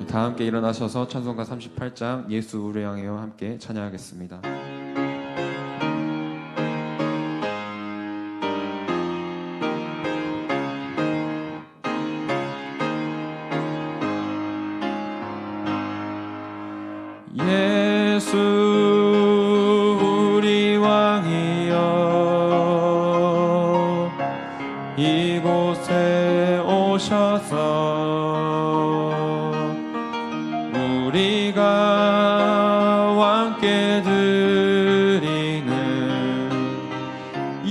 다 함께 일어나셔서 찬송가 38장 예수 우리 향하여 함께 찬양하겠습니다. 예수 우리 왕이여 이곳에 오셔서 우리가 왕께 드리는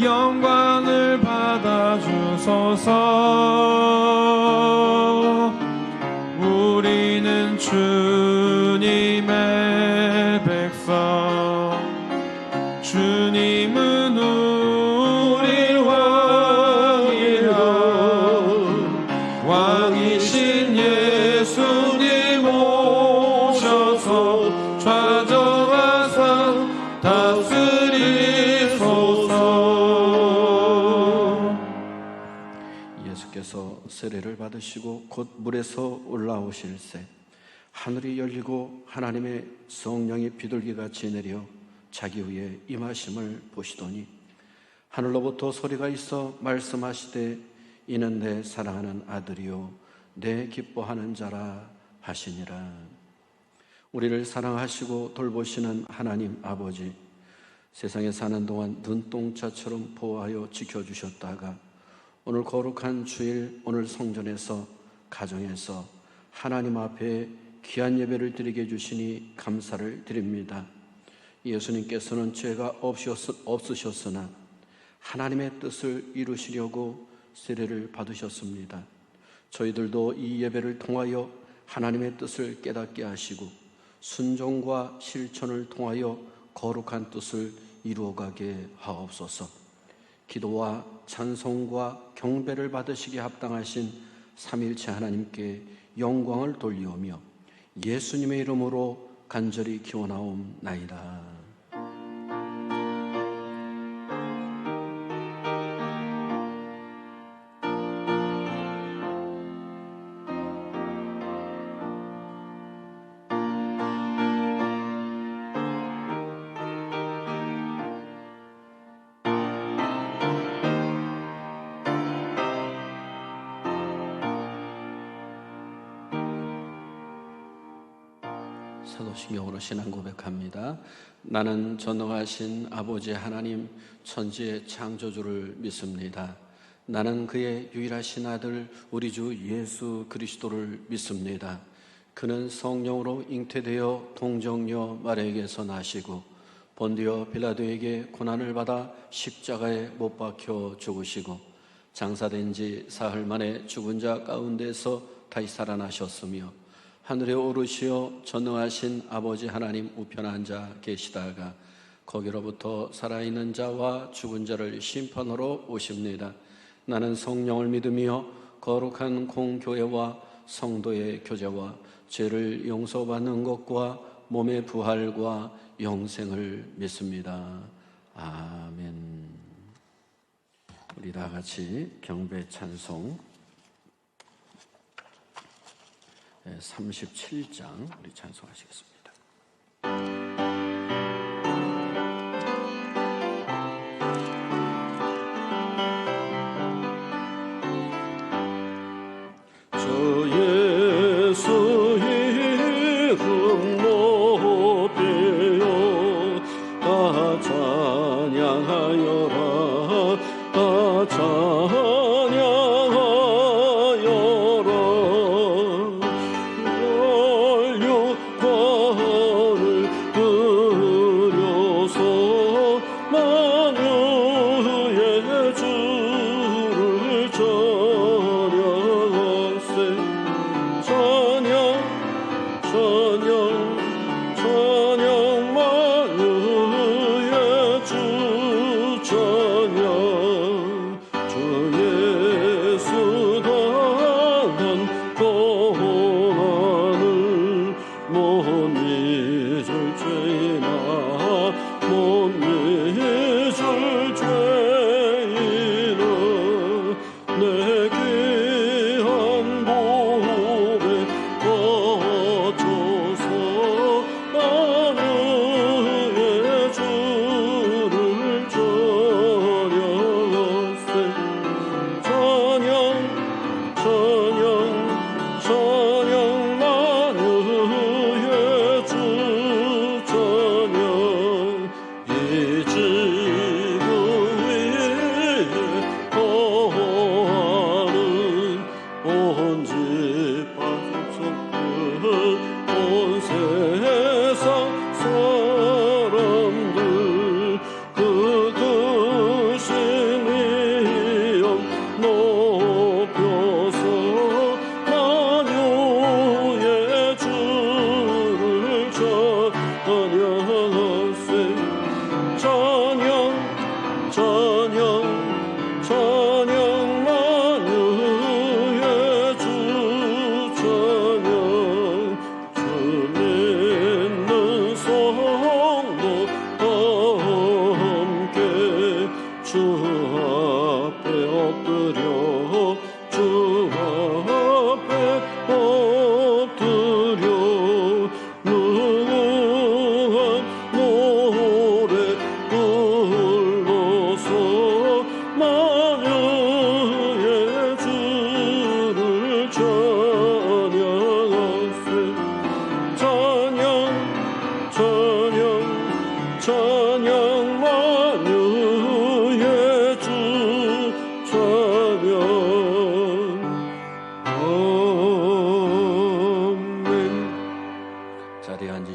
영광을 받아주소서. 우리는 주님의 백성, 주님은 우리 왕이라. 왕이신 예수님 오셔서 좌정하사 다스리소서. 예수께서 세례를 받으시고 곧 물에서 올라오실새 하늘이 열리고 하나님의 성령이 비둘기같이 내려 자기 위에 임하심을 보시더니 하늘로부터 소리가 있어 말씀하시되 이는 내 사랑하는 아들이요 내 기뻐하는 자라 하시니라. 우리를 사랑하시고 돌보시는 하나님 아버지, 세상에 사는 동안 눈동자처럼 보호하여 지켜주셨다가 오늘 거룩한 주일, 오늘 성전에서 가정에서 하나님 앞에 귀한 예배를 드리게 해주시니 감사를 드립니다. 예수님께서는 죄가 없으셨으나 하나님의 뜻을 이루시려고 세례를 받으셨습니다. 저희들도 이 예배를 통하여 하나님의 뜻을 깨닫게 하시고 순종과 실천을 통하여 거룩한 뜻을 이루어가게 하옵소서. 기도와 찬송과 경배를 받으시기에 합당하신 삼위일체 하나님께 영광을 돌리오며 예수님의 이름으로 간절히 기원하옵나이다. 사도신경으로 신앙 고백합니다. 나는 전능하신 아버지 하나님 천지의 창조주를 믿습니다. 나는 그의 유일하신 아들 우리 주 예수 그리스도를 믿습니다. 그는 성령으로 잉태되어 동정녀 마리아에게서 나시고 본디오 빌라도에게 고난을 받아 십자가에 못 박혀 죽으시고 장사된 지 사흘 만에 죽은 자 가운데서 다시 살아나셨으며 하늘에 오르시어 전능하신 아버지 하나님 우편에 앉아 계시다가 거기로부터 살아있는 자와 죽은 자를 심판하러 오십니다. 나는 성령을 믿으며 거룩한 공교회와 성도의 교제와 죄를 용서받는 것과 몸의 부활과 영생을 믿습니다. 아멘. 우리 다 같이 경배 찬송 37장 우리 찬송하시겠습니다. 주 예수의 이름 높여요 다 찬양하여라 다 찬양하여라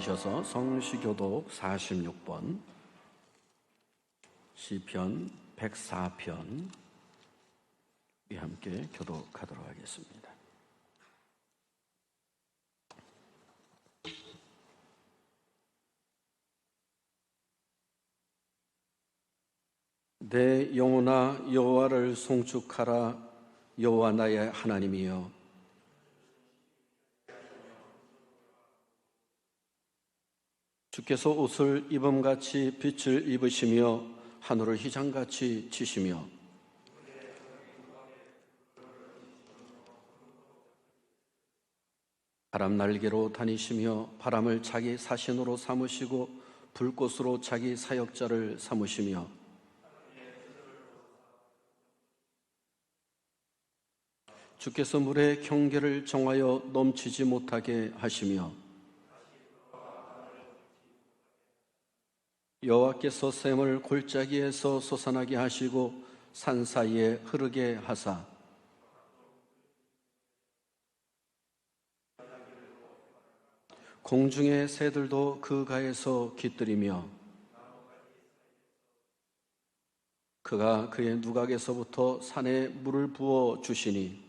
내리셔서 성시교독 46번, 시편 104편 우리 함께 교독하도록 하겠습니다. 내 영혼아 여호와를 송축하라. 여호와 나의 하나님이여, 주께서 옷을 입음같이 빛을 입으시며 하늘을 휘장같이 치시며 바람 날개로 다니시며 바람을 자기 사신으로 삼으시고 불꽃으로 자기 사역자를 삼으시며 주께서 물의 경계를 정하여 넘치지 못하게 하시며 여호와께서 샘을 골짜기에서 솟아나게 하시고 산 사이에 흐르게 하사 공중의 새들도 그 가에서 깃들이며 그가 그의 누각에서부터 산에 물을 부어 주시니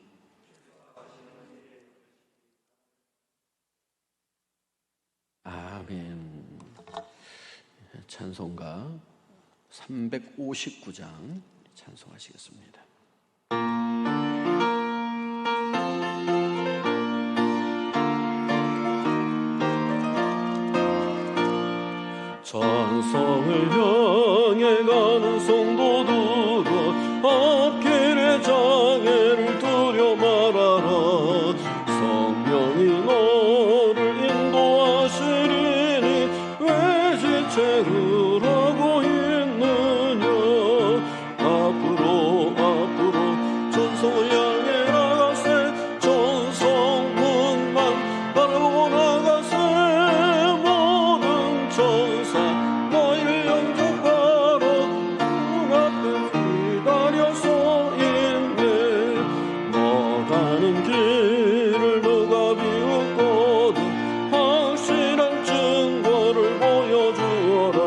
아멘. 찬송가 359장 찬송하시겠습니다. 찬송을 향해 가는 성도들아, 앞길의 장애를 두려 말아라. 성령이 너를 인도하시리니 왜 지체를 하고 있느냐. 앞으로 전성을 향해 나가세. 전성문만 바라보고 나가세. 모든 천사 너희를 영접하러 눈앞에 기다려서 있네. 너 가는 길을 누가 비웃거든 확실한 증거를 보여주어라.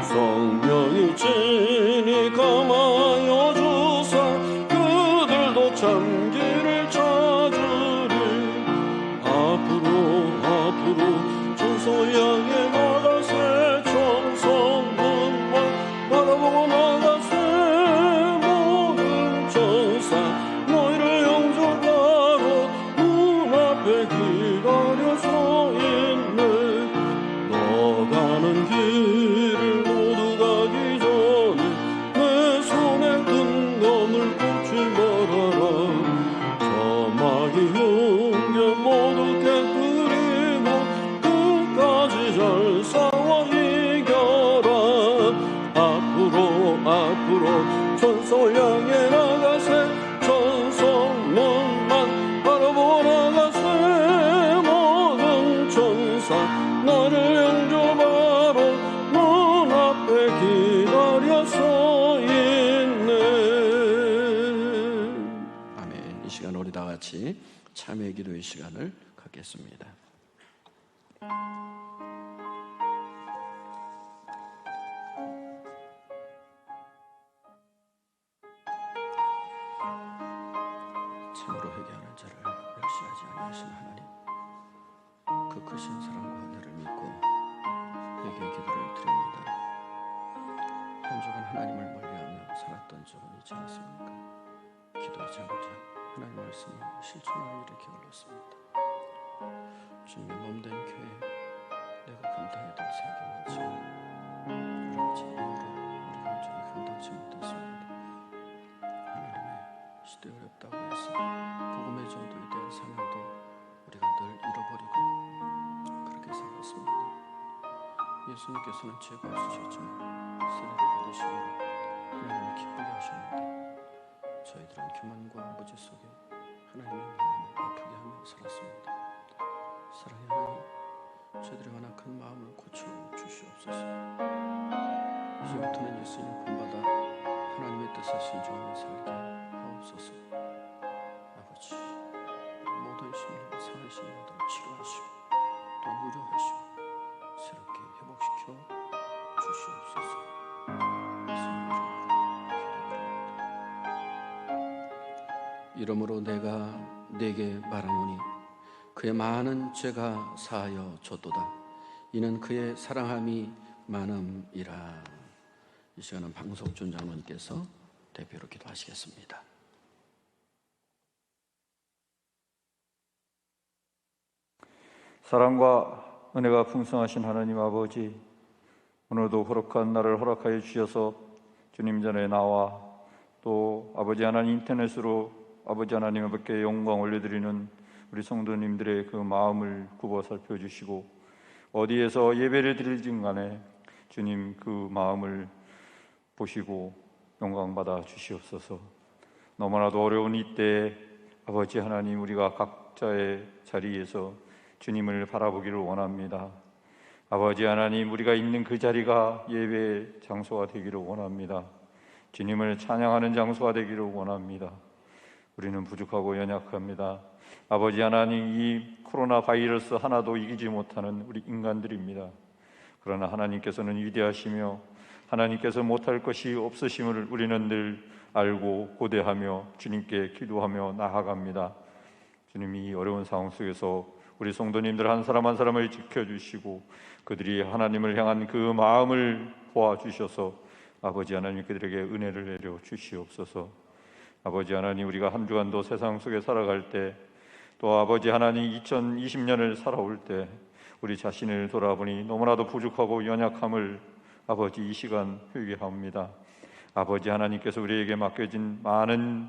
성령이 진히 감하여 주사 그들도 참기를 찾으리. 앞으로 전성을 향해 나가세. 전성문만 바라보고 나가세. 모든 천사 너희를 영접하러 눈앞에 기다려서 있네. 너 가는 길을 모두 가기 전에 내 손에 든 검을 꽂지 말아라. 저마귀 흉계 모두 깨뜨리고 끝까지 잘 싸워 이겨라. 앞으로 전성을 향해 나가세. 전성문만 바라보고 나가세. 모든 천사 너를 영접하러 눈앞에 기다려서 있네. 아멘. 이 시간 우리 다 같이 참회 기도의 시간을 갖겠습니다. 참으로 회개하는 자를 멸시하지 아니하시는 하나님, 그 크신 사랑과 은혜를 믿고 회개의 기도를 드립니다. 한 주간 하나님을 멀리하며 살았던 적은 있지 않습니까? 기도의 장자 하나님 말씀을 실천하는 일에 게을렀습니다. 주님의 몸된 교회 내가 감당해야 될 세계 많지만 여러 가지 이유로 우리가 온전히 감당치 못했습니다. 하나님의 시대 어렵다고 해서 복음의 전도에 대한 사명도 우리가 늘 잃어버리고 그렇게 살았습니다. 예수님께서는 죄가 없으셨지만 세례를 받으심으로 하나님을 기쁘게 하셨는데 저희들은 교만과 무지 속에 하나님의 마음을 아프게 하며 살았습니다. 사랑의 하나님, 저희들의 완악한 마음을 고쳐 주시옵소서. 이제부터는 예수님 본받아 하나님의 뜻에 순종하며 살게 하옵소서. 아버지, 모든 심령 상하신 이들을 치료하시고 또 무료하시고 주시옵소서. 이러므로 내가 네게 말하노니 그의 많은 죄가 사하여 줬도다. 이는 그의 사랑함이 많음이라. 이 시간은 방석준 장로님께서 대표로 기도하시겠습니다. 사랑과 은혜가 풍성하신 하나님 아버지, 오늘도 거룩한 날을 허락하여 주셔서 주님 전에 나와 또 아버지 하나님 인터넷으로 아버지 하나님 앞에 영광 올려드리는 우리 성도님들의 그 마음을 굽어 살펴주시고 어디에서 예배를 드리든 간에 주님 그 마음을 보시고 영광 받아 주시옵소서. 너무나도 어려운 이때에 아버지 하나님 우리가 각자의 자리에서 주님을 바라보기를 원합니다. 아버지 하나님 우리가 있는 그 자리가 예배 장소가 되기를 원합니다. 주님을 찬양하는 장소가 되기를 원합니다. 우리는 부족하고 연약합니다. 아버지 하나님 이 코로나 바이러스 하나도 이기지 못하는 우리 인간들입니다. 그러나 하나님께서는 위대하시며 하나님께서 못할 것이 없으심을 우리는 늘 알고 고대하며 주님께 기도하며 나아갑니다. 주님이 이 어려운 상황 속에서 우리 성도님들 한 사람 한 사람을 지켜주시고 그들이 하나님을 향한 그 마음을 보아주셔서 아버지 하나님 그들에게 은혜를 내려 주시옵소서. 아버지 하나님 우리가 한 주간도 세상 속에 살아갈 때 또 아버지 하나님 2020년을 살아올 때 우리 자신을 돌아보니 너무나도 부족하고 연약함을 아버지 이 시간 회개합니다. 아버지 하나님께서 우리에게 맡겨진 많은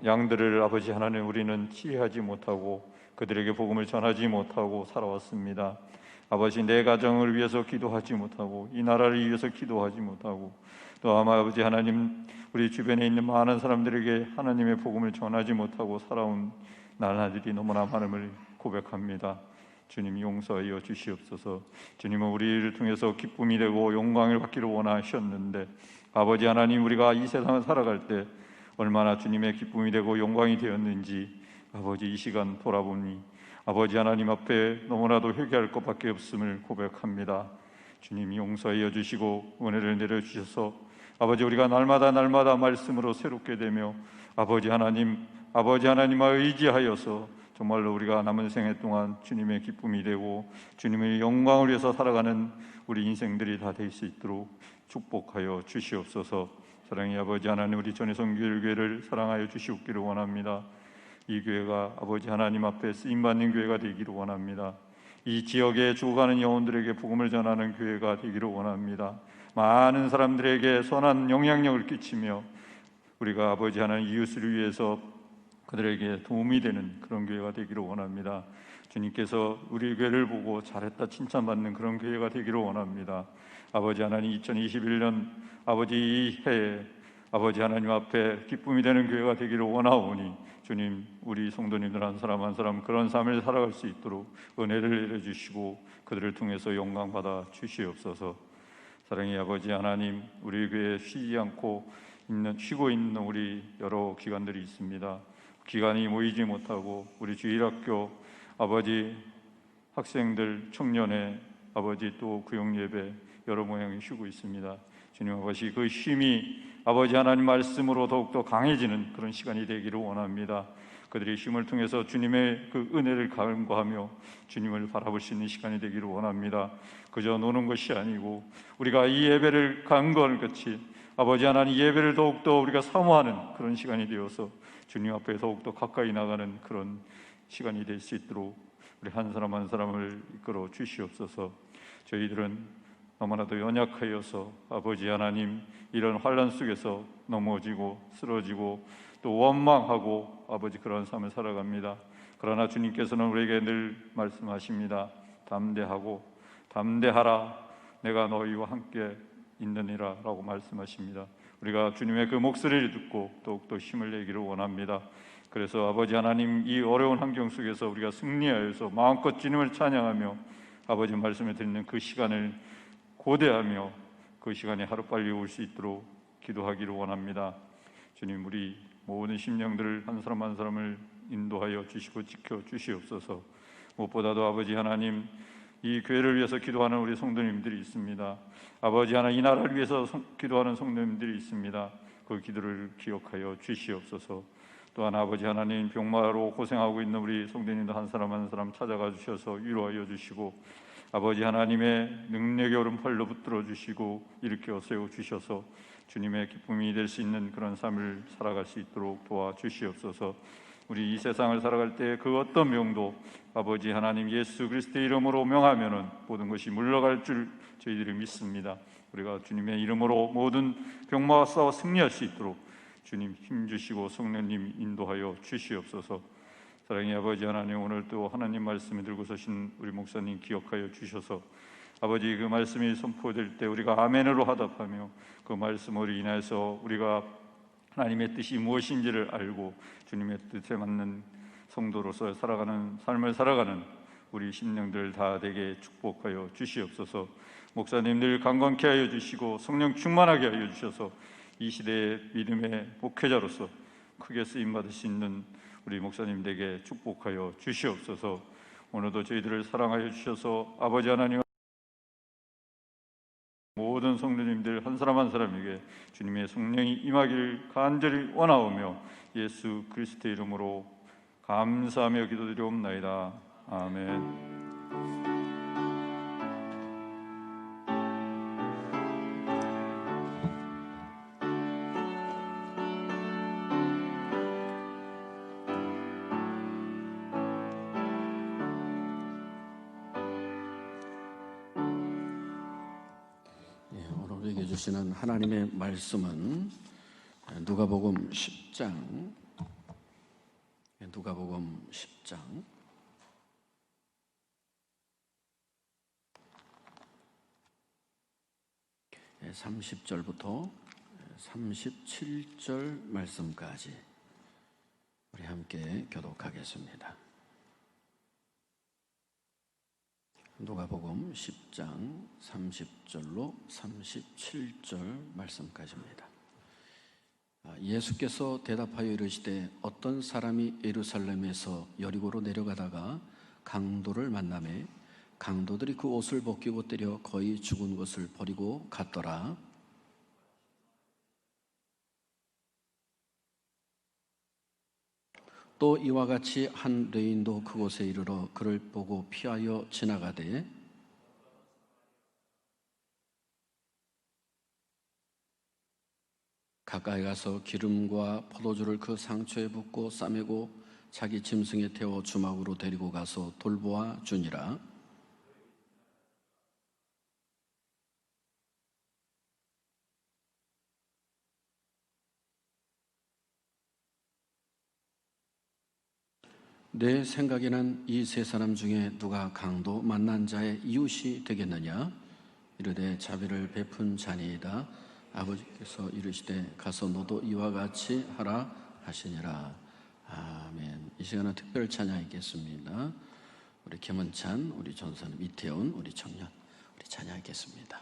양들을 아버지 하나님 우리는 치유하지 못하고 그들에게 복음을 전하지 못하고 살아왔습니다. 아버지 내 가정을 위해서 기도하지 못하고 이 나라를 위해서 기도하지 못하고 또 아버지 하나님 우리 주변에 있는 많은 사람들에게 하나님의 복음을 전하지 못하고 살아온 나날들이 너무나 많음을 고백합니다. 주님 용서하여 주시옵소서. 주님은 우리를 통해서 기쁨이 되고 영광을 받기를 원하셨는데 아버지 하나님 우리가 이 세상을 살아갈 때 얼마나 주님의 기쁨이 되고 영광이 되었는지 아버지 이 시간 돌아보니 아버지 하나님 앞에 너무나도 회개할 것밖에 없음을 고백합니다. 주님이 용서하여 주시고 은혜를 내려주셔서 아버지 우리가 날마다 말씀으로 새롭게 되며 아버지 하나님을 의지하여서 정말로 우리가 남은 생애 동안 주님의 기쁨이 되고 주님의 영광을 위해서 살아가는 우리 인생들이 다 될 수 있도록 축복하여 주시옵소서. 사랑의 아버지 하나님 우리 전혜성교회를 사랑하여 주시옵기를 원합니다. 이 교회가 아버지 하나님 앞에 쓰임받는 교회가 되기를 원합니다. 이 지역에 죽어가는 영혼들에게 복음을 전하는 교회가 되기를 원합니다. 많은 사람들에게 선한 영향력을 끼치며 우리가 아버지 하나님 이웃을 위해서 그들에게 도움이 되는 그런 교회가 되기를 원합니다. 주님께서 우리 교회를 보고 잘했다 칭찬받는 그런 교회가 되기를 원합니다. 아버지 하나님 2021년 아버지 이 해에 아버지 하나님 앞에 기쁨이 되는 교회가 되기를 원하오니 주님 우리 성도님들 한 사람 한 사람 그런 삶을 살아갈 수 있도록 은혜를 내려주시고 그들을 통해서 영광 받아 주시옵소서. 사랑의 아버지 하나님 우리 교회에 쉬고 있는 우리 여러 기관들이 있습니다. 기관이 모이지 못하고 우리 주일학교 아버지 학생들 청년회 아버지 또 구역예배 여러 모양이 쉬고 있습니다. 주님 아버지 그 쉼이 아버지 하나님 말씀으로 더욱더 강해지는 그런 시간이 되기를 원합니다. 그들의 쉼을 통해서 주님의 그 은혜를 간구하며 주님을 바라볼 수 있는 시간이 되기를 원합니다. 그저 노는 것이 아니고 우리가 이 예배를 간구하는 것이 아버지 하나님 예배를 더욱더 우리가 사모하는 그런 시간이 되어서 주님 앞에 더욱더 가까이 나가는 그런 시간이 될 수 있도록 우리 한 사람 한 사람을 이끌어 주시옵소서. 저희들은 너무나도 연약하여서 아버지 하나님 이런 환난 속에서 넘어지고 쓰러지고 또 원망하고 아버지 그런 삶을 살아갑니다. 그러나 주님께서는 우리에게 늘 말씀하십니다. 담대하라 내가 너희와 함께 있느니라 라고 말씀하십니다. 우리가 주님의 그 목소리를 듣고 더욱더 힘을 내기를 원합니다. 그래서 아버지 하나님 이 어려운 환경 속에서 우리가 승리하여서 마음껏 주님을 찬양하며 아버지 말씀을 듣는 그 시간을 고대하며 그 시간이 하루빨리 올 수 있도록 기도하기를 원합니다. 주님 우리 모든 심령들을 한 사람 한 사람을 인도하여 주시고 지켜 주시옵소서. 무엇보다도 아버지 하나님 이 교회를 위해서 기도하는 우리 성도님들이 있습니다. 아버지 하나님, 이 나라를 위해서 기도하는 성도님들이 있습니다. 그 기도를 기억하여 주시옵소서. 또한 아버지 하나님, 병마로 고생하고 있는 우리 성도님들 한 사람 한 사람 찾아가 주셔서 위로하여 주시고, 아버지 하나님의 능력의 오른팔로 붙들어 주시고 일으켜 세워 주셔서 주님의 기쁨이 될 수 있는 그런 삶을 살아갈 수 있도록 도와주시옵소서. 우리 이 세상을 살아갈 때 그 어떤 명도 아버지 하나님 예수 그리스도의 이름으로 명하면은 모든 것이 물러갈 줄 저희들이 믿습니다. 우리가 주님의 이름으로 모든 병마와 싸워 승리할 수 있도록 주님 힘주시고 성령님 인도하여 주시옵소서. 사랑의 아버지 하나님, 오늘 또 하나님 말씀을 들고 서신 우리 목사님 기억하여 주셔서 아버지 그 말씀이 선포될 때 우리가 아멘으로 화답하며 그 말씀으로 인해서 우리가 하나님의 뜻이 무엇인지를 알고 주님의 뜻에 맞는 성도로서 살아가는 삶을 살아가는 우리 심령들 다 되게 축복하여 주시옵소서. 목사님 늘 강건케 하여 주시고 성령 충만하게 하여 주셔서 이 시대의 믿음의 목회자로서 크게 쓰임 받을 수 있는 우리 목사님들에게 축복하여 주시옵소서. 오늘도 저희들을 사랑하여 주셔서 아버지 하나님 모든 성도님들 한 사람 한 사람에게 주님의 성령이 임하기를 간절히 원하오며 예수 그리스도의 이름으로 감사하며 기도드리옵나이다. 아멘. 오늘 우리에게 주시는 하나님의 말씀은 누가복음 10장 30절부터 37절 말씀까지 우리 함께 교독하겠습니다. 누가복음 10장 30절로 37절 말씀까지입니다. 예수께서 대답하여 이르시되 어떤 사람이 예루살렘에서 여리고로 내려가다가 강도를 만나매 강도들이 그 옷을 벗기고 때려 거의 죽은 것을 버리고 갔더라. 또 이와 같이 한 레인도 그곳에 이르러 그를 보고 피하여 지나가되 가까이 가서 기름과 포도주를 그 상처에 붓고 싸매고 자기 짐승에 태워 주막으로 데리고 가서 돌보아 주니라. 내 생각에는 이 세 사람 중에 누가 강도 만난 자의 이웃이 되겠느냐? 이르되 자비를 베푼 자니이다. 아버지께서 이르시되 가서 너도 이와 같이 하라 하시니라. 아멘. 이 시간은 특별 찬양하겠습니다. 우리 김은찬, 우리 전사님 이태훈, 우리 청년 우리 찬양하겠습니다.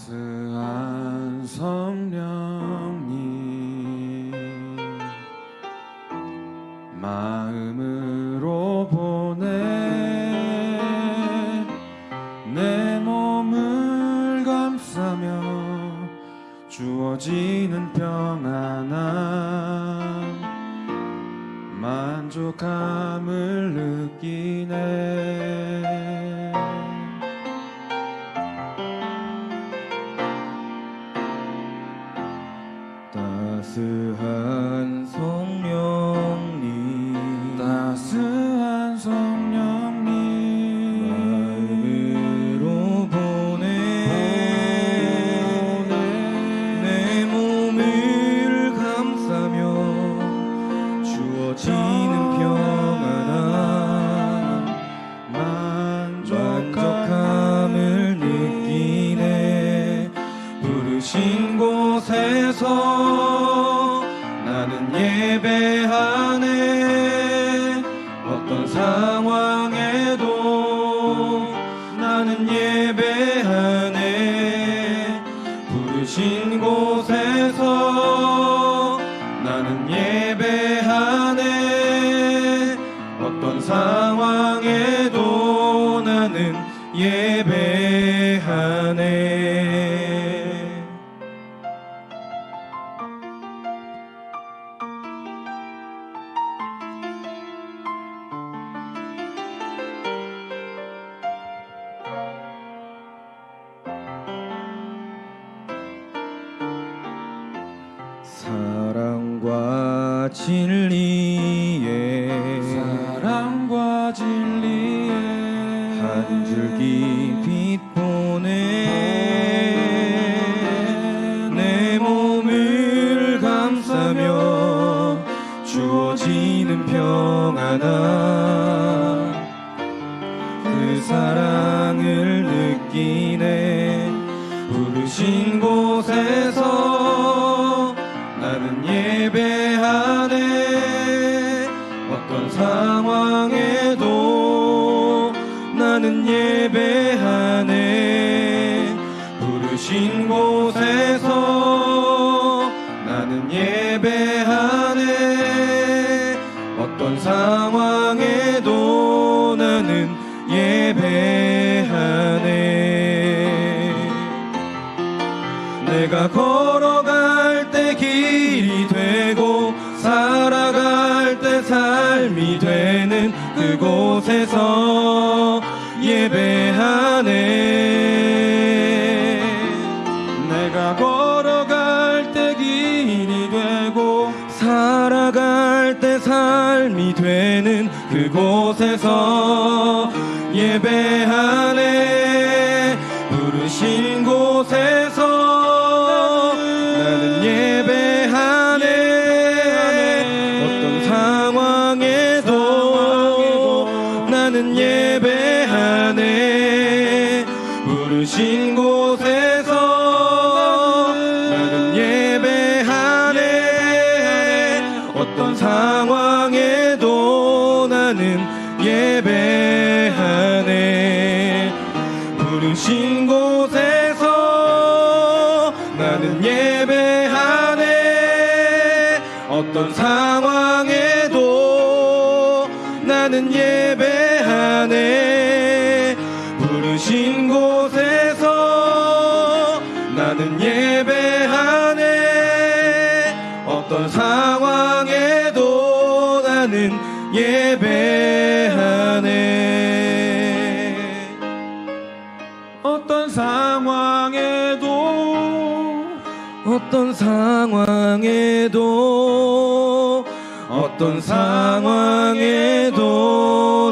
따스한 성령님 마음으로 보내 내 몸을 감싸며 주어지는 평안함 만족함을 느끼네. 따스한 성령님 따스한 성령님 어떤 상황에도 나는 예배하네. 부르신 곳에서 나는 예배하네. 어떤 상황에도 나는 예배하네. 사랑과 진리에 한 줄기 빛 보내. 내 몸을 감싸며 주어지는 평안함, 그 사랑을 느끼네. 부르신 곳에서 나는 예배하네. 어떤 상황에도 나는 예배하네. 부르신 곳에서 나는 예배하네. 어떤 상황에도 나는 예배하네. 내가 걸어갈 때 길이 되고 살아갈 때 삶이 되는 그곳에서 예배하네. 내가 걸어갈 때 길이 되고 살아갈 때 삶이 되는 그곳에서 예배하네. 부르신 곳에서 나는 예배하네. 어떤 상황에도 나는 예배하네. 부르신 곳에서 나는 예배하네. 어떤 상황에도 나는 예배하네. 부르신 곳에서 나는 예배하네. 어떤 상황에도 나는 예배하네. 부르신 곳에서 나는 예배하네. 어떤 상황에도 나는 예배하네. 어떤 상황에도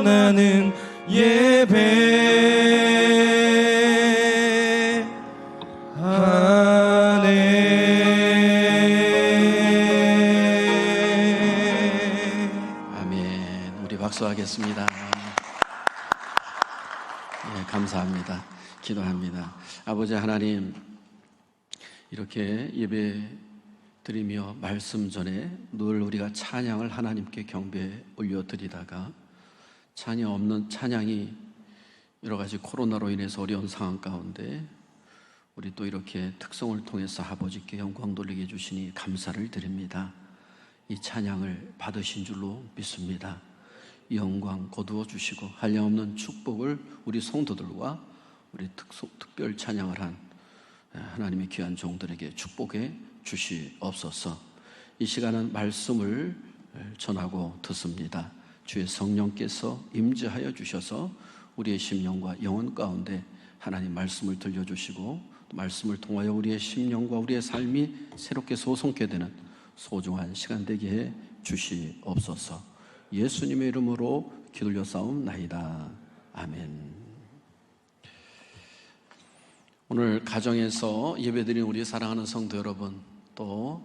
나는 예배하네. 아멘. 우리 박수하겠습니다. 예, 감사합니다. 기도합니다. 아버지 하나님, 이렇게 예배 드리며 말씀 전에 늘 우리가 찬양을 하나님께 경배에 올려드리다가 찬양이 여러 가지 코로나로 인해서 어려운 상황 가운데 우리 또 이렇게 특성을 통해서 아버지께 영광 돌리게 해주시니 감사를 드립니다. 이 찬양을 받으신 줄로 믿습니다. 영광 거두어 주시고 한량없는 축복을 우리 성도들과 우리 특별 찬양을 한 하나님의 귀한 종들에게 축복해 주시옵소서. 이 시간은 말씀을 전하고 듣습니다. 주의 성령께서 임재하여 주셔서 우리의 심령과 영혼 가운데 하나님 말씀을 들려주시고 또 말씀을 통하여 우리의 심령과 우리의 삶이 새롭게 소송케 되는 소중한 시간 되게 해 주시옵소서. 예수님의 이름으로 기도려 싸움나이다. 아멘. 오늘 가정에서 예배드린 우리 사랑하는 성도 여러분, 또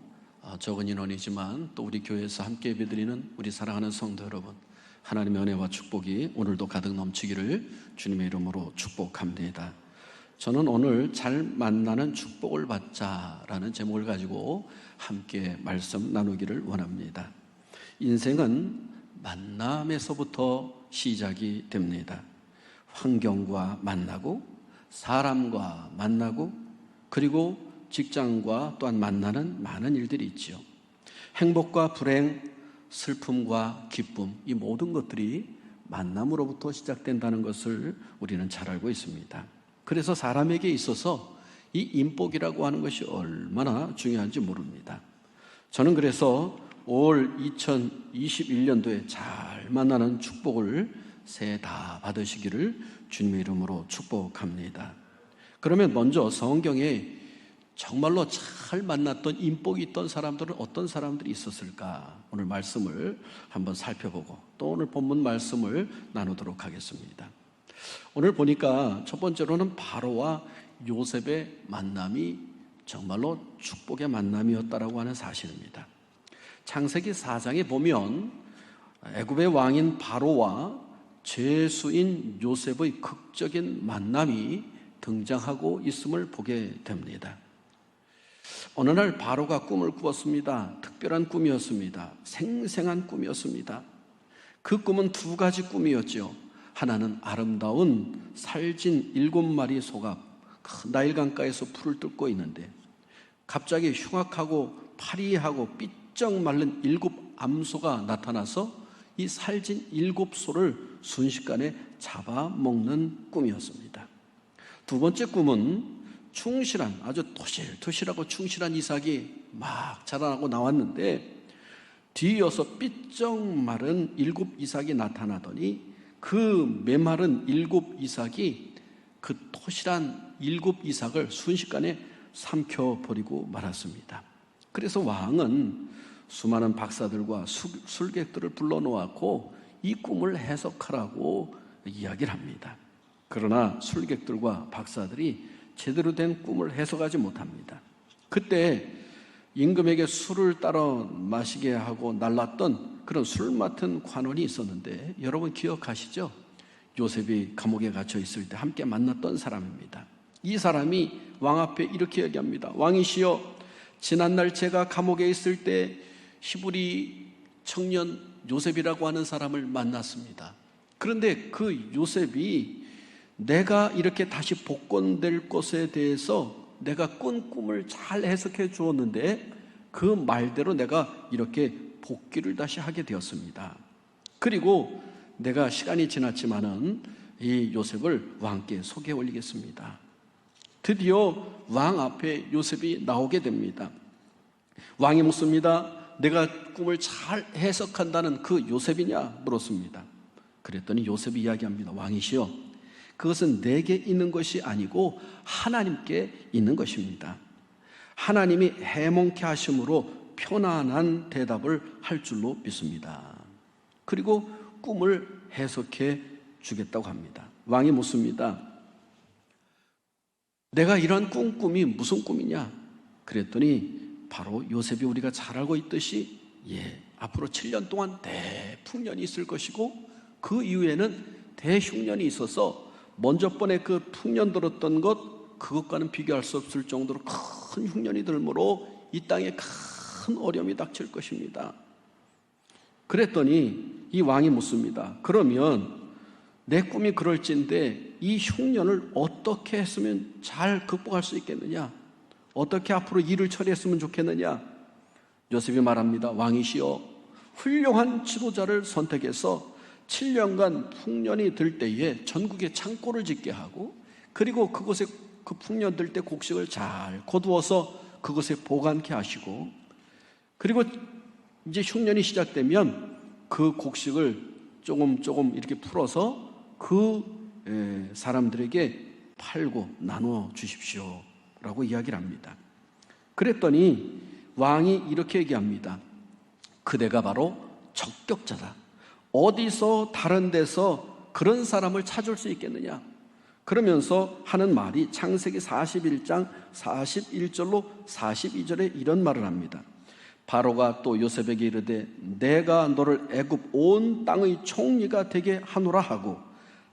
적은 인원이지만 또 우리 교회에서 함께 예배드리는 우리 사랑하는 성도 여러분, 하나님의 은혜와 축복이 오늘도 가득 넘치기를 주님의 이름으로 축복합니다. 저는 오늘 잘 만나는 축복을 받자라는 제목을 가지고 함께 말씀 나누기를 원합니다. 인생은 만남에서부터 시작이 됩니다. 환경과 만나고, 사람과 만나고, 그리고 직장과 또한 만나는 많은 일들이 있지요. 행복과 불행, 슬픔과 기쁨, 이 모든 것들이 만남으로부터 시작된다는 것을 우리는 잘 알고 있습니다. 그래서 사람에게 있어서 이 인복이라고 하는 것이 얼마나 중요한지 모릅니다. 저는 그래서 올 2021년도에 잘 만나는 축복을 새해 다 받으시기를 주님의 이름으로 축복합니다. 그러면 먼저 성경에 정말로 잘 만났던 인복이 있던 사람들은 어떤 사람들이 있었을까? 오늘 말씀을 한번 살펴보고 또 오늘 본문 말씀을 나누도록 하겠습니다. 오늘 보니까 첫 번째로는 바로와 요셉의 만남이 정말로 축복의 만남이었다라고 하는 사실입니다. 창세기 4장에 보면 애굽의 왕인 바로와 죄수인 요셉의 극적인 만남이 등장하고 있음을 보게 됩니다. 어느 날 바로가 꿈을 꾸었습니다. 특별한 꿈이었습니다. 생생한 꿈이었습니다. 그 꿈은 두 가지 꿈이었죠. 하나는 아름다운 살진 7마리 소가 큰 나일강가에서 풀을 뜯고 있는데 갑자기 흉악하고 파리하고 삐쩍 마른 7 암소가 나타나서 이 살진 7소를 순식간에 잡아먹는 꿈이었습니다. 두 번째 꿈은 충실한, 아주 토실토실하고 충실한 이삭이 막 자라나고 나왔는데 뒤이어서 삐쩍 마른 7 이삭이 나타나더니 그 메마른 7 이삭이 그 토실한 7 이삭을 순식간에 삼켜버리고 말았습니다. 그래서 왕은 수많은 박사들과 술객들을 불러놓았고 이 꿈을 해석하라고 이야기를 합니다. 그러나 술객들과 박사들이 제대로 된 꿈을 해석하지 못합니다. 그때 임금에게 술을 따라 마시게 하고 날랐던 그런 술 맡은 관원이 있었는데 여러분 기억하시죠? 요셉이 감옥에 갇혀 있을 때 함께 만났던 사람입니다. 이 사람이 왕 앞에 이렇게 얘기합니다. 왕이시여, 지난날 제가 감옥에 있을 때 히브리 청년 요셉이라고 하는 사람을 만났습니다. 그런데 그 요셉이 내가 이렇게 다시 복권될 것에 대해서 내가 꾼 꿈을 잘 해석해 주었는데 그 말대로 내가 이렇게 복귀를 다시 하게 되었습니다. 그리고 내가 시간이 지났지만은 이 요셉을 왕께 소개해 올리겠습니다. 드디어 왕 앞에 요셉이 나오게 됩니다. 왕이 묻습니다. 내가 꿈을 잘 해석한다는 그 요셉이냐? 물었습니다. 그랬더니 요셉이 이야기합니다. 왕이시여, 그것은 내게 있는 것이 아니고 하나님께 있는 것입니다. 하나님이 해몽케 하심으로 편안한 대답을 할 줄로 믿습니다. 그리고 꿈을 해석해 주겠다고 합니다. 왕이 묻습니다. 내가 이런 꿈이 무슨 꿈이냐? 그랬더니 바로 요셉이 우리가 잘 알고 있듯이 앞으로 7년 동안 대풍년이 있을 것이고 그 이후에는 대흉년이 있어서 먼저 번에 그 풍년 들었던 것 그것과는 비교할 수 없을 정도로 큰 흉년이 들므로 이 땅에 큰 어려움이 닥칠 것입니다. 그랬더니 이 왕이 묻습니다. 그러면 내 꿈이 그럴진데 이 흉년을 어떻게 했으면 잘 극복할 수 있겠느냐? 어떻게 앞으로 일을 처리했으면 좋겠느냐? 요셉이 말합니다. 왕이시여, 훌륭한 지도자를 선택해서 7년간 풍년이 들 때에 전국에 창고를 짓게 하고 그리고 그곳에 그 풍년 들 때 곡식을 잘 거두어서 그것에 보관케 하시고 그리고 이제 흉년이 시작되면 그 곡식을 조금 이렇게 풀어서 그 사람들에게 팔고 나누어 주십시오 라고 이야기를 합니다. 그랬더니 왕이 이렇게 얘기합니다. 그대가 바로 적격자다. 어디서 다른 데서 그런 사람을 찾을 수 있겠느냐? 그러면서 하는 말이 창세기 41장 41절로 42절에 이런 말을 합니다. 바로가 또 요셉에게 이르되 내가 너를 애굽 온 땅의 총리가 되게 하노라 하고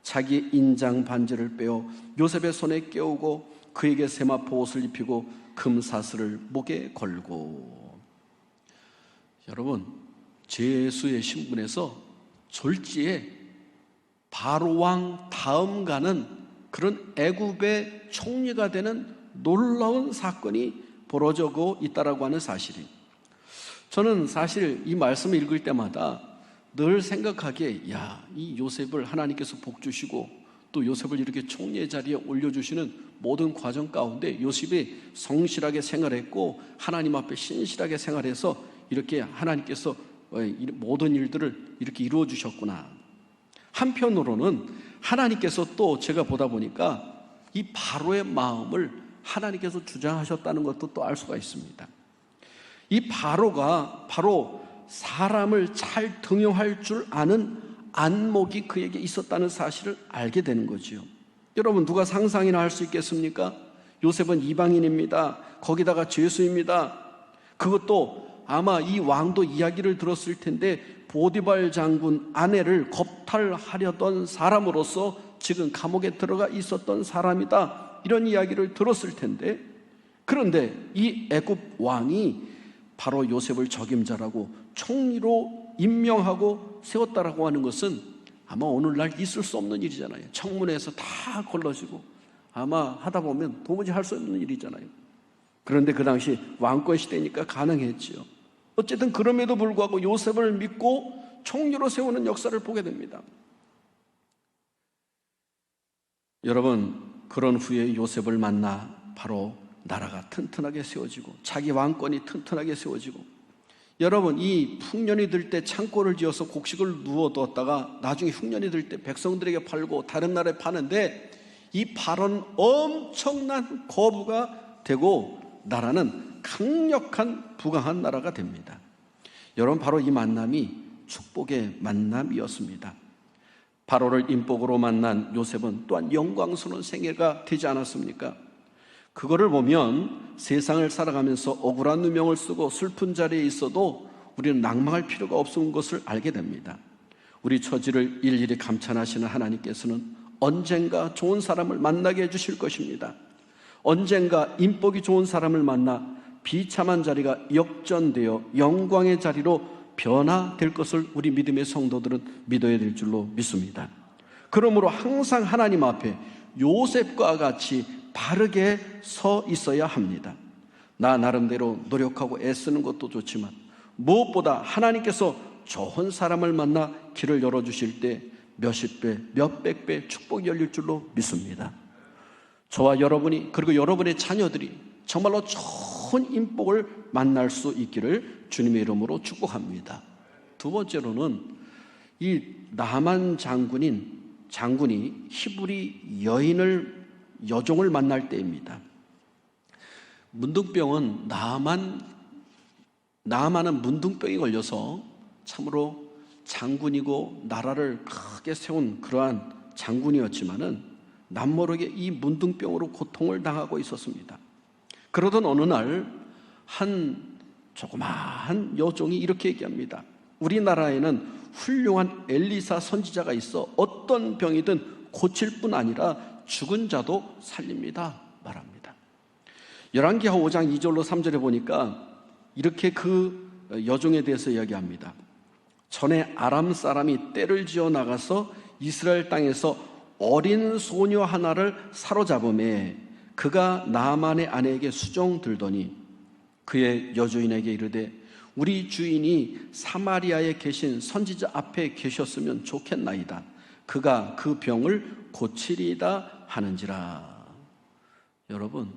자기 인장 반지를 빼어 요셉의 손에 깨우고 그에게 세마포 옷을 입히고 금사슬을 목에 걸고. 여러분, 죄수의 신분에서 졸지에 바로 왕 다음 가는 그런 애굽의 총리가 되는 놀라운 사건이 벌어지고 있다라고 하는 사실이, 저는 사실 이 말씀을 읽을 때마다 늘 생각하기에, 이 요셉을 하나님께서 복 주시고 또 요셉을 이렇게 총리의 자리에 올려주시는 모든 과정 가운데 요셉이 성실하게 생활했고 하나님 앞에 신실하게 생활해서 이렇게 하나님께서 모든 일들을 이렇게 이루어 주셨구나. 한편으로는 하나님께서 또 제가 보다 보니까 이 바로의 마음을 하나님께서 주장하셨다는 것도 또 알 수가 있습니다. 이 바로가 바로 사람을 잘 등용할 줄 아는 안목이 그에게 있었다는 사실을 알게 되는 거지요. 여러분, 누가 상상이나 할 수 있겠습니까? 요셉은 이방인입니다. 거기다가 죄수입니다. 그것도 아마 이 왕도 이야기를 들었을 텐데 보디발 장군 아내를 겁탈하려던 사람으로서 지금 감옥에 들어가 있었던 사람이다, 이런 이야기를 들었을 텐데, 그런데 이 애굽 왕이 바로 요셉을 적임자라고 총리로 임명하고 세웠다라고 하는 것은 아마 오늘날 있을 수 없는 일이잖아요. 청문회에서 다 걸러지고 아마 하다 보면 도무지 할 수 없는 일이잖아요. 그런데 그 당시 왕권 시대니까 가능했지요. 어쨌든 그럼에도 불구하고 요셉을 믿고 총리로 세우는 역사를 보게 됩니다. 여러분, 그런 후에 요셉을 만나 바로 나라가 튼튼하게 세워지고 자기 왕권이 튼튼하게 세워지고, 여러분, 이 흉년이 들 때 창고를 지어서 곡식을 누워두었다가 나중에 흉년이 들 때 백성들에게 팔고 다른 나라에 파는데 이 발언 엄청난 거부가 되고 나라는 강력한 부강한 나라가 됩니다. 여러분, 바로 이 만남이 축복의 만남이었습니다. 바로를 인복으로 만난 요셉은 또한 영광스러운 생애가 되지 않았습니까? 그거를 보면 세상을 살아가면서 억울한 누명을 쓰고 슬픈 자리에 있어도 우리는 낭망할 필요가 없는 것을 알게 됩니다. 우리 처지를 일일이 감찰하시는 하나님께서는 언젠가 좋은 사람을 만나게 해주실 것입니다. 언젠가 인복이 좋은 사람을 만나 비참한 자리가 역전되어 영광의 자리로 변화될 것을 우리 믿음의 성도들은 믿어야 될 줄로 믿습니다. 그러므로 항상 하나님 앞에 요셉과 같이 바르게 서 있어야 합니다. 나 나름대로 노력하고 애쓰는 것도 좋지만 무엇보다 하나님께서 좋은 사람을 만나 길을 열어주실 때 몇십 배, 몇백 배 축복이 열릴 줄로 믿습니다. 저와 여러분이, 그리고 여러분의 자녀들이 정말로 좋은 인복을 만날 수 있기를 주님의 이름으로 축복합니다. 두 번째로는 이 나만 장군이 히브리 여종을 만날 때입니다. 문둥병은 나아만은 문둥병이 걸려서 참으로 장군이고 나라를 크게 세운 그러한 장군이었지만은 남모르게 이 문둥병으로 고통을 당하고 있었습니다. 그러던 어느 날 한 조그마한 여종이 이렇게 얘기합니다. 우리나라에는 훌륭한 엘리사 선지자가 있어 어떤 병이든 고칠 뿐 아니라 죽은 자도 살립니다, 말합니다. 열왕기하 5장 2절로 3절에 보니까 이렇게 그 여종에 대해서 이야기합니다. 전에 아람 사람이 떼를 지어 나가서 이스라엘 땅에서 어린 소녀 하나를 사로잡음에 그가 나아만의 아내에게 수종 들더니 그의 여주인에게 이르되 우리 주인이 사마리아에 계신 선지자 앞에 계셨으면 좋겠나이다. 그가 그 병을 고치리이다 하는지라. 여러분,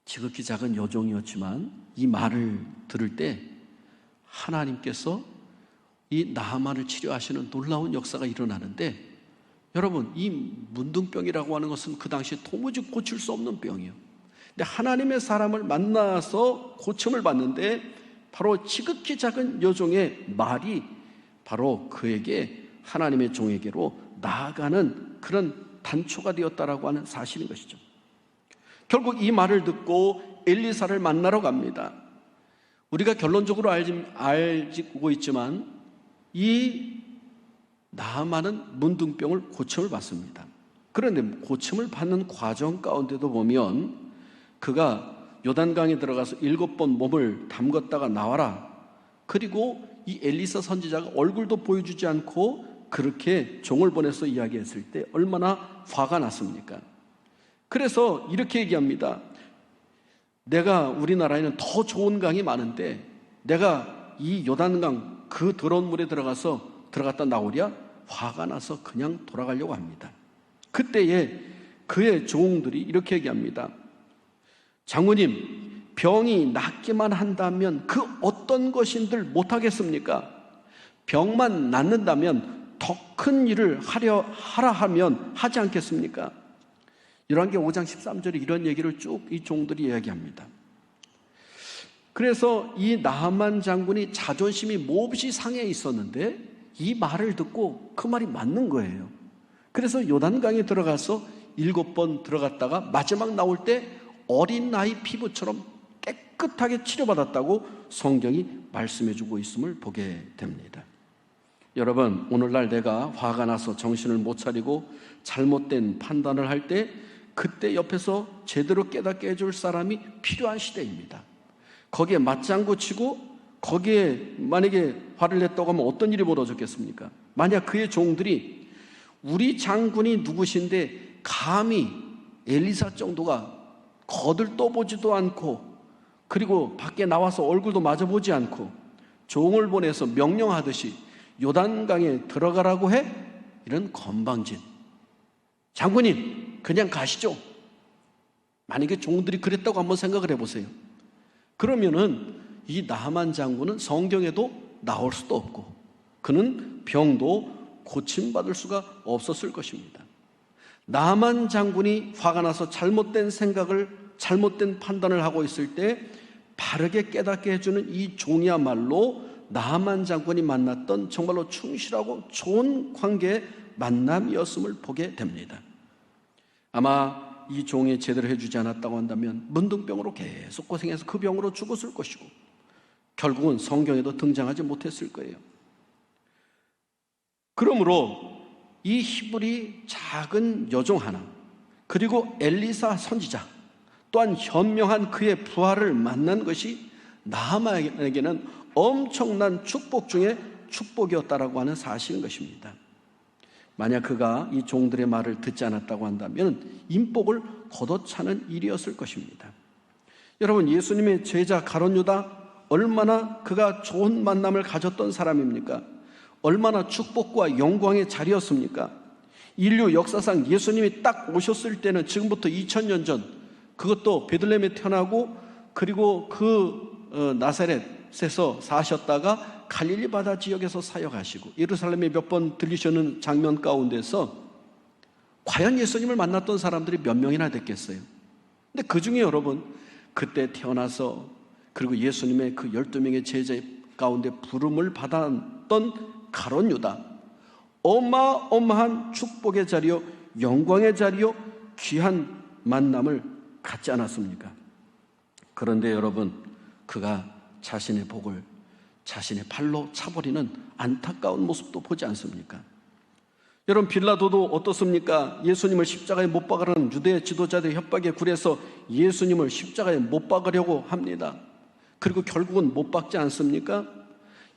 지극히 작은 여종이었지만 이 말을 들을 때 하나님께서 이 나아만을 치료하시는 놀라운 역사가 일어나는데, 여러분, 이 문둥병이라고 하는 것은 그 당시에 도무지 고칠 수 없는 병이에요. 근데 하나님의 사람을 만나서 고침을 받는데 바로 지극히 작은 여종의 말이 바로 그에게 하나님의 종에게로 나아가는 그런 단초가 되었다라고 하는 사실인 것이죠. 결국 이 말을 듣고 엘리사를 만나러 갑니다. 우리가 결론적으로 알고 있지만 이 나아만은 문둥병을 고침을 받습니다. 그런데 고침을 받는 과정 가운데도 보면 그가 요단강에 들어가서 7번 몸을 담궜다가 나와라, 그리고 이 엘리사 선지자가 얼굴도 보여주지 않고 그렇게 종을 보내서 이야기했을 때 얼마나 화가 났습니까? 그래서 이렇게 얘기합니다. 내가 우리나라에는 더 좋은 강이 많은데 내가 이 요단강 그 더러운 물에 들어갔다 나오랴? 화가 나서 그냥 돌아가려고 합니다. 그때에 그의 종들이 이렇게 얘기합니다. 장군님, 병이 낫기만 한다면 그 어떤 것인들 못하겠습니까? 병만 낫는다면 더 큰 일을 하라 하면 하지 않겠습니까? 열왕기하 5장 13절에 이런 얘기를 쭉 이 종들이 이야기합니다. 그래서 이 나하만 장군이 자존심이 몹시 상해 있었는데 이 말을 듣고 그 말이 맞는 거예요. 그래서 요단강에 들어가서 7번 들어갔다가 마지막 나올 때 어린 아이 피부처럼 깨끗하게 치료받았다고 성경이 말씀해주고 있음을 보게 됩니다. 여러분, 오늘날 내가 화가 나서 정신을 못 차리고 잘못된 판단을 할 때 그때 옆에서 제대로 깨닫게 해줄 사람이 필요한 시대입니다. 거기에 맞장구 치고 거기에 만약에 화를 냈다고 하면 어떤 일이 벌어졌겠습니까? 만약 그의 종들이 우리 장군이 누구신데 감히 엘리사 정도가 거들떠보지도 않고 그리고 밖에 나와서 얼굴도 마주보지 않고 종을 보내서 명령하듯이 요단강에 들어가라고 해? 이런 건방진. 장군님, 그냥 가시죠. 만약에 종들이 그랬다고 한번 생각을 해보세요. 그러면은 이 나하만 장군은 성경에도 나올 수도 없고 그는 병도 고침받을 수가 없었을 것입니다. 나하만 장군이 화가 나서 잘못된 생각을, 잘못된 판단을 하고 있을 때 바르게 깨닫게 해주는 이 종이야말로 나하만 장군이 만났던 정말로 충실하고 좋은 관계의 만남이었음을 보게 됩니다. 아마 이 종이 제대로 해주지 않았다고 한다면 문둥병으로 계속 고생해서 그 병으로 죽었을 것이고 결국은 성경에도 등장하지 못했을 거예요. 그러므로 이 히브리 작은 여종 하나, 그리고 엘리사 선지자, 또한 현명한 그의 부하를 만난 것이 나하만에게는 엄청난 축복 중에 축복이었다라고 하는 사실인 것입니다. 만약 그가 이 종들의 말을 듣지 않았다고 한다면 인복을 걷어차는 일이었을 것입니다. 여러분, 예수님의 제자 가룟 유다, 얼마나 그가 좋은 만남을 가졌던 사람입니까? 얼마나 축복과 영광의 자리였습니까? 인류 역사상 예수님이 딱 오셨을 때는 지금부터 2000년 전, 그것도 베들레헴에 태어나고 그리고 나사렛에서 사셨다가 갈릴리 바다 지역에서 사역하시고 예루살렘에 몇 번 들리시는 장면 가운데서 과연 예수님을 만났던 사람들이 몇 명이나 됐겠어요? 근데 그 중에 여러분, 그때 태어나서 그리고 예수님의 그 12명의 제자 가운데 부름을 받았던 가룟 유다, 어마어마한 축복의 자리요, 영광의 자리요, 귀한 만남을 갖지 않았습니까? 그런데 여러분, 그가 자신의 복을 자신의 팔로 차버리는 안타까운 모습도 보지 않습니까? 여러분, 빌라도도 어떻습니까? 예수님을 십자가에 못 박으라는 유대 지도자들의 협박에 굴해서 예수님을 십자가에 못 박으려고 합니다. 그리고 결국은 못 박지 않습니까?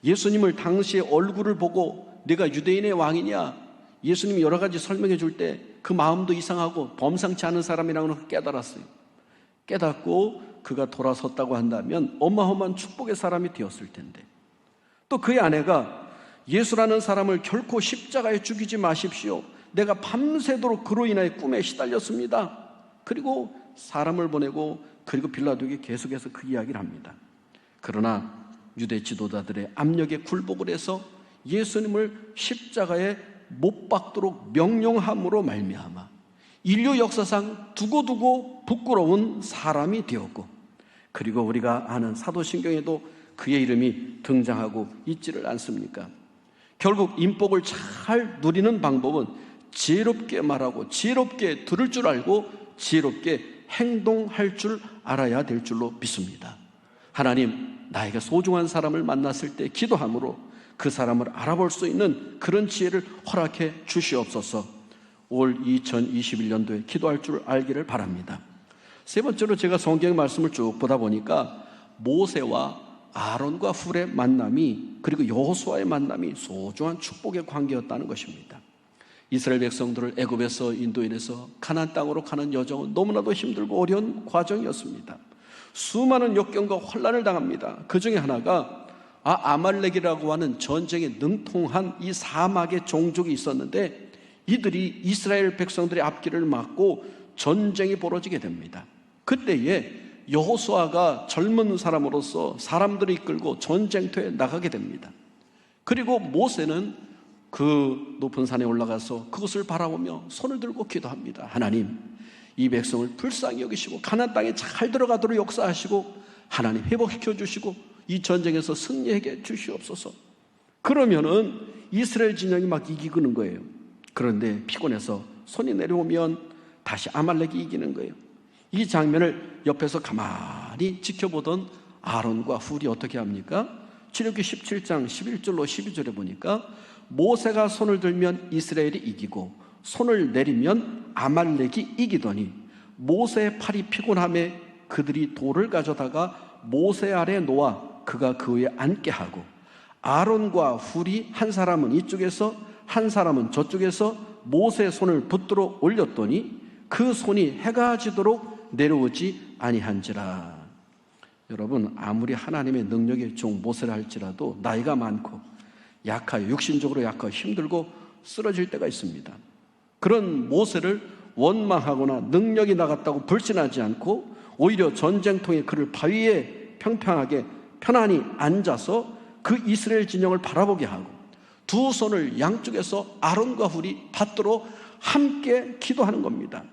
예수님을 당시의 얼굴을 보고 네가 유대인의 왕이냐? 예수님이 여러 가지 설명해 줄 때 그 마음도 이상하고 범상치 않은 사람이라고 깨달았어요. 깨닫고 그가 돌아섰다고 한다면 어마어마한 축복의 사람이 되었을 텐데, 또 그의 아내가 예수라는 사람을 결코 십자가에 죽이지 마십시오. 내가 밤새도록 그로 인하여 꿈에 시달렸습니다. 그리고 사람을 보내고 그리고 빌라도에게 계속해서 그 이야기를 합니다. 그러나 유대 지도자들의 압력에 굴복을 해서 예수님을 십자가에 못 박도록 명령함으로 말미암아 인류 역사상 두고두고 부끄러운 사람이 되었고, 그리고 우리가 아는 사도신경에도 그의 이름이 등장하고 있지를 않습니까? 결국 인복을 잘 누리는 방법은 지혜롭게 말하고 지혜롭게 들을 줄 알고 지혜롭게 행동할 줄 알아야 될 줄로 믿습니다. 하나님, 나에게 소중한 사람을 만났을 때 기도함으로 그 사람을 알아볼 수 있는 그런 지혜를 허락해 주시옵소서. 올 2021년도에 기도할 줄 알기를 바랍니다. 세 번째로 제가 성경 말씀을 쭉 보다 보니까 모세와 아론과 훌의 만남이, 그리고 여호수아의 만남이 소중한 축복의 관계였다는 것입니다. 이스라엘 백성들을 애굽에서 인도인해서 가나안 땅으로 가는 여정은 너무나도 힘들고 어려운 과정이었습니다. 수많은 역경과 환난을 당합니다. 그 중에 하나가 아말렉이라고 하는 전쟁에 능통한 이 사막의 종족이 있었는데, 이들이 이스라엘 백성들의 앞길을 막고 전쟁이 벌어지게 됩니다. 그때에 여호수아가 젊은 사람으로서 사람들을 이끌고 전쟁터에 나가게 됩니다. 그리고 모세는 그 높은 산에 올라가서 그것을 바라보며 손을 들고 기도합니다. 하나님, 이 백성을 불쌍히 여기시고 가나안 땅에 잘 들어가도록 역사하시고 하나님 회복시켜 주시고 이 전쟁에서 승리하게 주시옵소서. 그러면은 이스라엘 진영이 막 이기는 거예요. 그런데 피곤해서 손이 내려오면 다시 아말렉이 이기는 거예요. 이 장면을 옆에서 가만히 지켜보던 아론과 훌이 어떻게 합니까? 출애굽기 17장 11절로 12절에 보니까 모세가 손을 들면 이스라엘이 이기고 손을 내리면 아말렉이 이기더니 모세의 팔이 피곤함에 그들이 돌을 가져다가 모세 아래 놓아 그가 그 위에 앉게 하고 아론과 훌이 한 사람은 이쪽에서 한 사람은 저쪽에서 모세의 손을 붙들어 올렸더니 그 손이 해가 지도록 내려오지 아니한지라. 여러분, 아무리 하나님의 능력의 종 모세라 할지라도 나이가 많고 약하여 육신적으로 약하고 힘들고 쓰러질 때가 있습니다. 그런 모세를 원망하거나 능력이 나갔다고 불신하지 않고 오히려 전쟁통에 그를 바위에 평평하게 편안히 앉아서 그 이스라엘 진영을 바라보게 하고 두 손을 양쪽에서 아론과 훌이 받들어 함께 기도하는 겁니다.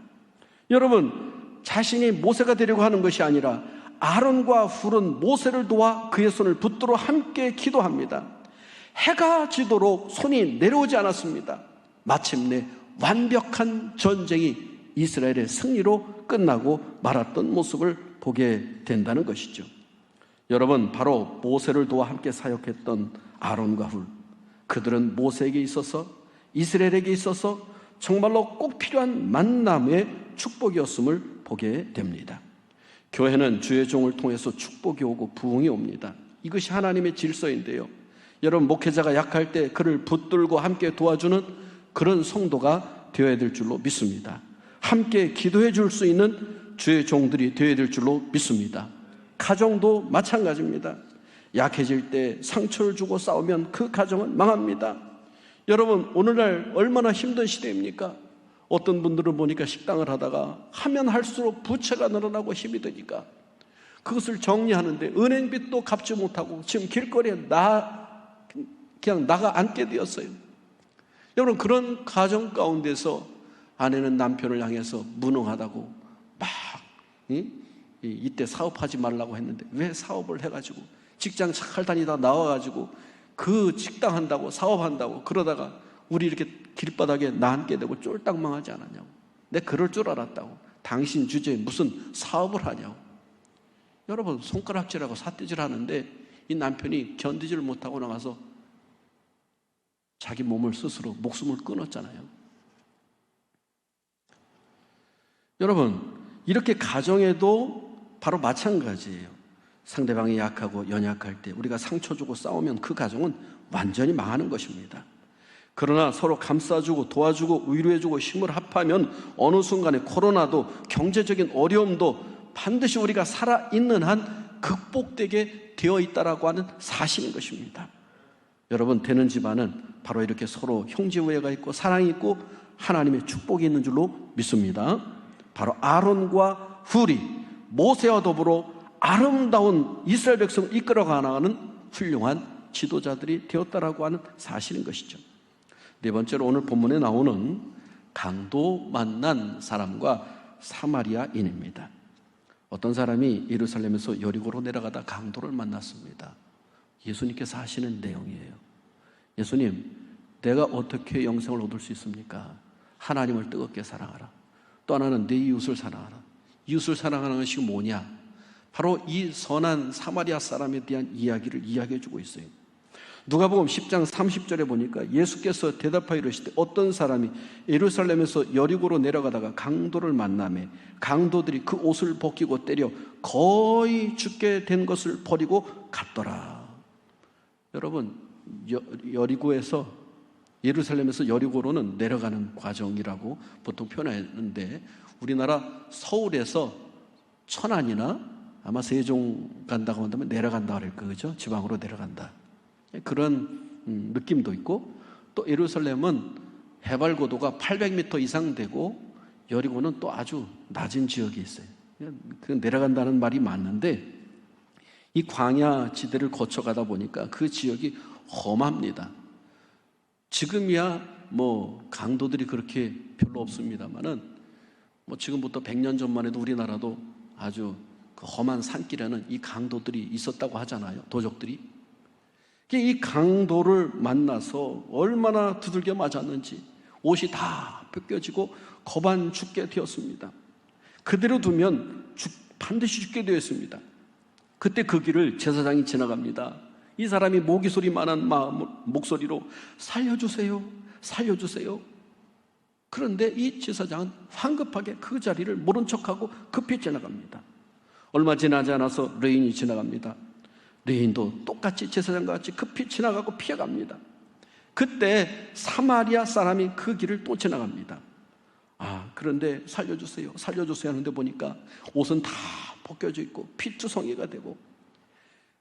여러분, 자신이 모세가 되려고 하는 것이 아니라 아론과 훌은 모세를 도와 그의 손을 붙들어 함께 기도합니다. 해가 지도록 손이 내려오지 않았습니다. 마침내 완벽한 전쟁이 이스라엘의 승리로 끝나고 말았던 모습을 보게 된다는 것이죠. 여러분, 바로 모세를 도와 함께 사역했던 아론과 훌, 그들은 모세에게 있어서 이스라엘에게 있어서 정말로 꼭 필요한 만남의 축복이었음을 보게 됩니다. 교회는 주의 종을 통해서 축복이 오고 부흥이 옵니다. 이것이 하나님의 질서인데요, 여러분, 목회자가 약할 때 그를 붙들고 함께 도와주는 그런 성도가 되어야 될 줄로 믿습니다. 함께 기도해 줄 수 있는 주의 종들이 되어야 될 줄로 믿습니다. 가정도 마찬가지입니다. 약해질 때 상처를 주고 싸우면 그 가정은 망합니다. 여러분, 오늘날 얼마나 힘든 시대입니까? 어떤 분들은 보니까 식당을 하다가 하면 할수록 부채가 늘어나고 힘이 드니까 그것을 정리하는데 은행빚도 갚지 못하고 지금 길거리에 그냥 나가 앉게 되었어요. 여러분, 그런 가정 가운데서 아내는 남편을 향해서 무능하다고 막 이때 사업하지 말라고 했는데 왜 사업을 해가지고 직장 잘 다니다 나와가지고 그 식당 한다고 사업한다고 그러다가 우리 이렇게 길바닥에 나앉게 되고 쫄딱 망하지 않았냐고. 내 그럴 줄 알았다고. 당신 주제에 무슨 사업을 하냐고. 여러분, 손가락질하고 삿대질 하는데 이 남편이 견디지를 못하고 나가서 자기 몸을 스스로 목숨을 끊었잖아요. 여러분, 이렇게 가정에도 바로 마찬가지예요. 상대방이 약하고 연약할 때 우리가 상처 주고 싸우면 그 가정은 완전히 망하는 것입니다. 그러나 서로 감싸주고 도와주고 위로해주고 힘을 합하면 어느 순간에 코로나도 경제적인 어려움도 반드시 우리가 살아있는 한 극복되게 되어 있다라고 하는 사실인 것입니다. 여러분, 되는 집안은 바로 이렇게 서로 형제우애가 있고 사랑이 있고 하나님의 축복이 있는 줄로 믿습니다. 바로 아론과 훌이 모세와 더불어 아름다운 이스라엘 백성을 이끌어가 나가는 훌륭한 지도자들이 되었다라고 하는 사실인 것이죠. 네 번째로 오늘 본문에 나오는 강도 만난 사람과 사마리아인입니다. 어떤 사람이 예루살렘에서 여리고로 내려가다 강도를 만났습니다. 예수님께서 하시는 내용이에요. 예수님, 내가 어떻게 영생을 얻을 수 있습니까? 하나님을 뜨겁게 사랑하라. 또 하나는 내 이웃을 사랑하라. 이웃을 사랑하는 것이 뭐냐? 바로 이 선한 사마리아 사람에 대한 이야기를 이야기해 주고 있어요. 누가복음 10장 30절에 보니까 예수께서 대답하여 이르시되 어떤 사람이 예루살렘에서 여리고로 내려가다가 강도를 만나매 강도들이 그 옷을 벗기고 때려 거의 죽게 된 것을 버리고 갔더라. 여러분, 여리고에서 예루살렘에서 여리고로는 내려가는 과정이라고 보통 표현하는데, 우리나라 서울에서 천안이나 아마 세종 간다고 한다면 내려간다 그럴 거죠. 지방으로 내려간다. 그런 느낌도 있고, 또 예루살렘은 해발 고도가 800m 이상 되고 여리고는 또 아주 낮은 지역이 있어요. 그 내려간다는 말이 맞는데, 이 광야 지대를 거쳐가다 보니까 그 지역이 험합니다. 지금이야 뭐 강도들이 그렇게 별로 없습니다만은, 뭐 지금부터 100년 전만 해도 우리나라도 아주 그 험한 산길에는 이 강도들이 있었다고 하잖아요. 도적들이. 이 강도를 만나서 얼마나 두들겨 맞았는지 옷이 다 벗겨지고 거반 죽게 되었습니다. 그대로 두면 반드시 죽게 되었습니다. 그때 그 길을 제사장이 지나갑니다. 이 사람이 모기 소리만한 목소리로 살려주세요, 살려주세요. 그런데 이 제사장은 황급하게 그 자리를 모른 척하고 급히 지나갑니다. 얼마 지나지 않아서 레인이 지나갑니다. 레인도 똑같이 제사장과 같이 급히 지나가고 피해갑니다. 그때 사마리아 사람이 그 길을 또 지나갑니다. 그런데 살려주세요, 살려주세요 하는데 보니까 옷은 다 벗겨져 있고 피투성이가 되고,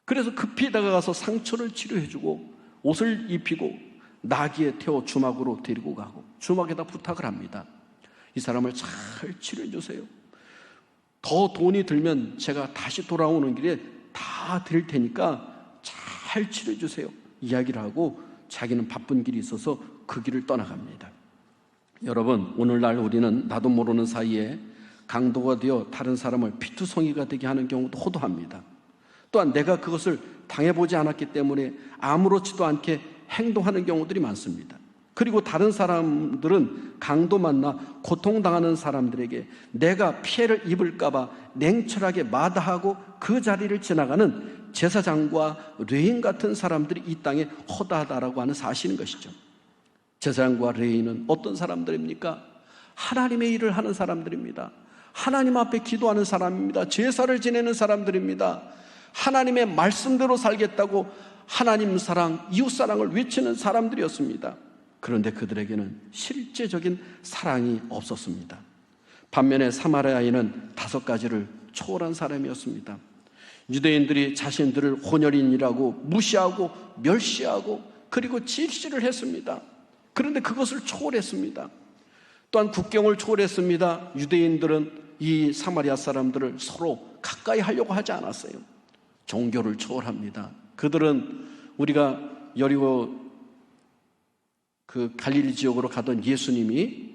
그래서 급히 다가가서 상처를 치료해주고 옷을 입히고 나귀에 태워 주막으로 데리고 가고 주막에다 부탁을 합니다. 이 사람을 잘 치료해 주세요. 더 돈이 들면 제가 다시 돌아오는 길에 다 드릴 테니까 잘 치료해 주세요. 이야기를 하고 자기는 바쁜 길이 있어서 그 길을 떠나갑니다. 여러분, 오늘날 우리는 나도 모르는 사이에 강도가 되어 다른 사람을 피투성이가 되게 하는 경우도 호도합니다. 또한 내가 그것을 당해보지 않았기 때문에 아무렇지도 않게 행동하는 경우들이 많습니다. 그리고 다른 사람들은 강도 만나 고통당하는 사람들에게 내가 피해를 입을까봐 냉철하게 마다하고 그 자리를 지나가는 제사장과 레인 같은 사람들이 이 땅에 허다하다라고 하는 사실인 것이죠. 제사장과 레인은 어떤 사람들입니까? 하나님의 일을 하는 사람들입니다. 하나님 앞에 기도하는 사람입니다. 제사를 지내는 사람들입니다. 하나님의 말씀대로 살겠다고 하나님 사랑, 이웃 사랑을 외치는 사람들이었습니다. 그런데 그들에게는 실제적인 사랑이 없었습니다. 반면에 사마리아인은 5가지를 초월한 사람이었습니다. 유대인들이 자신들을 혼혈인이라고 무시하고 멸시하고 그리고 질시를 했습니다. 그런데 그것을 초월했습니다. 또한 국경을 초월했습니다. 유대인들은 이 사마리아 사람들을 서로 가까이 하려고 하지 않았어요. 종교를 초월합니다. 그들은 우리가 여리고 그 갈릴리 지역으로 가던 예수님이